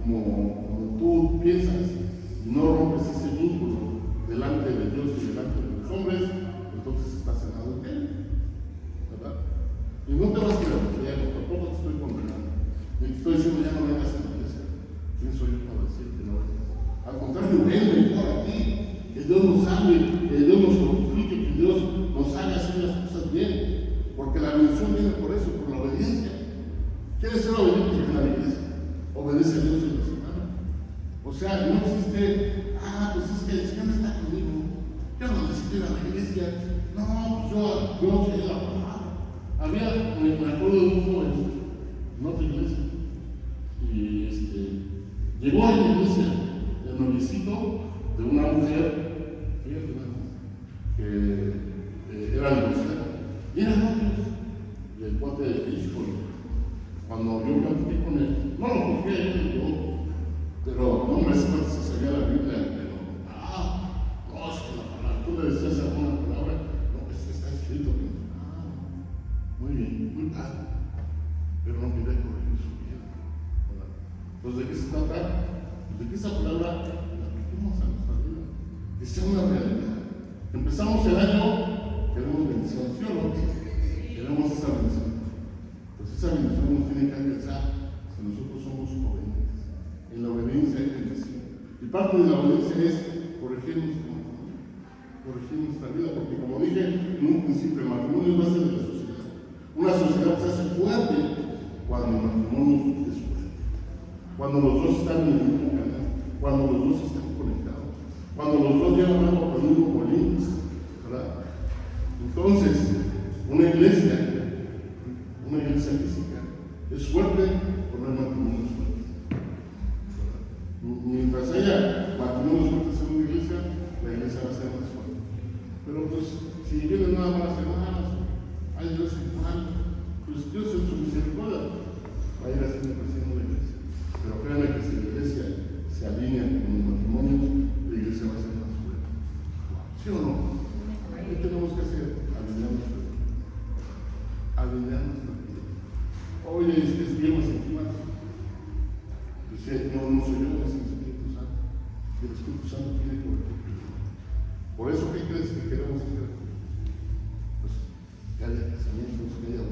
como tú piensas, y no rompes ese vínculo delante de Dios y delante de los hombres, entonces estás en adulterio, ¿verdad? Y no te vas a ir a infierno, tampoco te estoy condenando. Ni te estoy diciendo ya no vengas a la iglesia. ¿Quién soy yo para decir que no vengas? Al contrario, ven mejor aquí, que Dios nos hable, que Dios nos glorifique, que Dios nos haga hacer las cosas bien. Porque la bendición viene por eso, por la obediencia. ¿Quieres ser obediente en la iglesia? Obedece a Dios en la semana. O sea, no existe, pues es que el Señor está conmigo. Yo no necesito ir a la iglesia. No, yo sé la palabra. Me acuerdo de un joven en otra iglesia. Y llegó a la iglesia el noviecito de una mujer, fíjate nada más, que era divorciada. Y eran novios. Y el cuate dijo, cuando yo platiqué con él, no lo juzgué, pero no me sé si sabía la Biblia, pero no, es que la palabra, tú le decías alguna palabra, no, es que está escrito que muy bien, muy padre, pero no quería corregir su vida. Entonces, ¿de qué se trata? Pues de que esa palabra la apliquemos a nuestra vida, que sea una realidad. Empezamos el año, queremos bendición, ¿sí o no? Queremos esa bendición. Pues esa bendición nos tiene que alcanzar si nosotros somos obedientes. En la obediencia hay bendición. Y parte de la obediencia es corregir nuestra vida, porque como dije en un principio, el matrimonio es base de la sociedad. Una sociedad se hace fuerte cuando el matrimonio es fuerte. Cuando los dos están en el mismo canal, cuando los dos están conectados, cuando los dos llevan algo por el mismo molino, ¿verdad? Entonces, una iglesia física es fuerte cuando hay matrimonios fuertes. Mientras haya matrimonios fuertes en una iglesia, la iglesia va a ser más fuerte. Pero pues, si vienen nada más las semanas, hay Dios en cuando, pues Dios en su misericordia va a ir haciendo creciendo la iglesia. Pero créanme que si la iglesia se alinea tenemos que hacer? Alinear nuestra vida. Alinear nuestra vida. Oye, es viernes encima. Pues no soy yo, es el Espíritu Santo. Y el Espíritu Santo quiere corregir. Por eso, ¿qué crees que queremos hacer? Pues que haya casamientos, que haya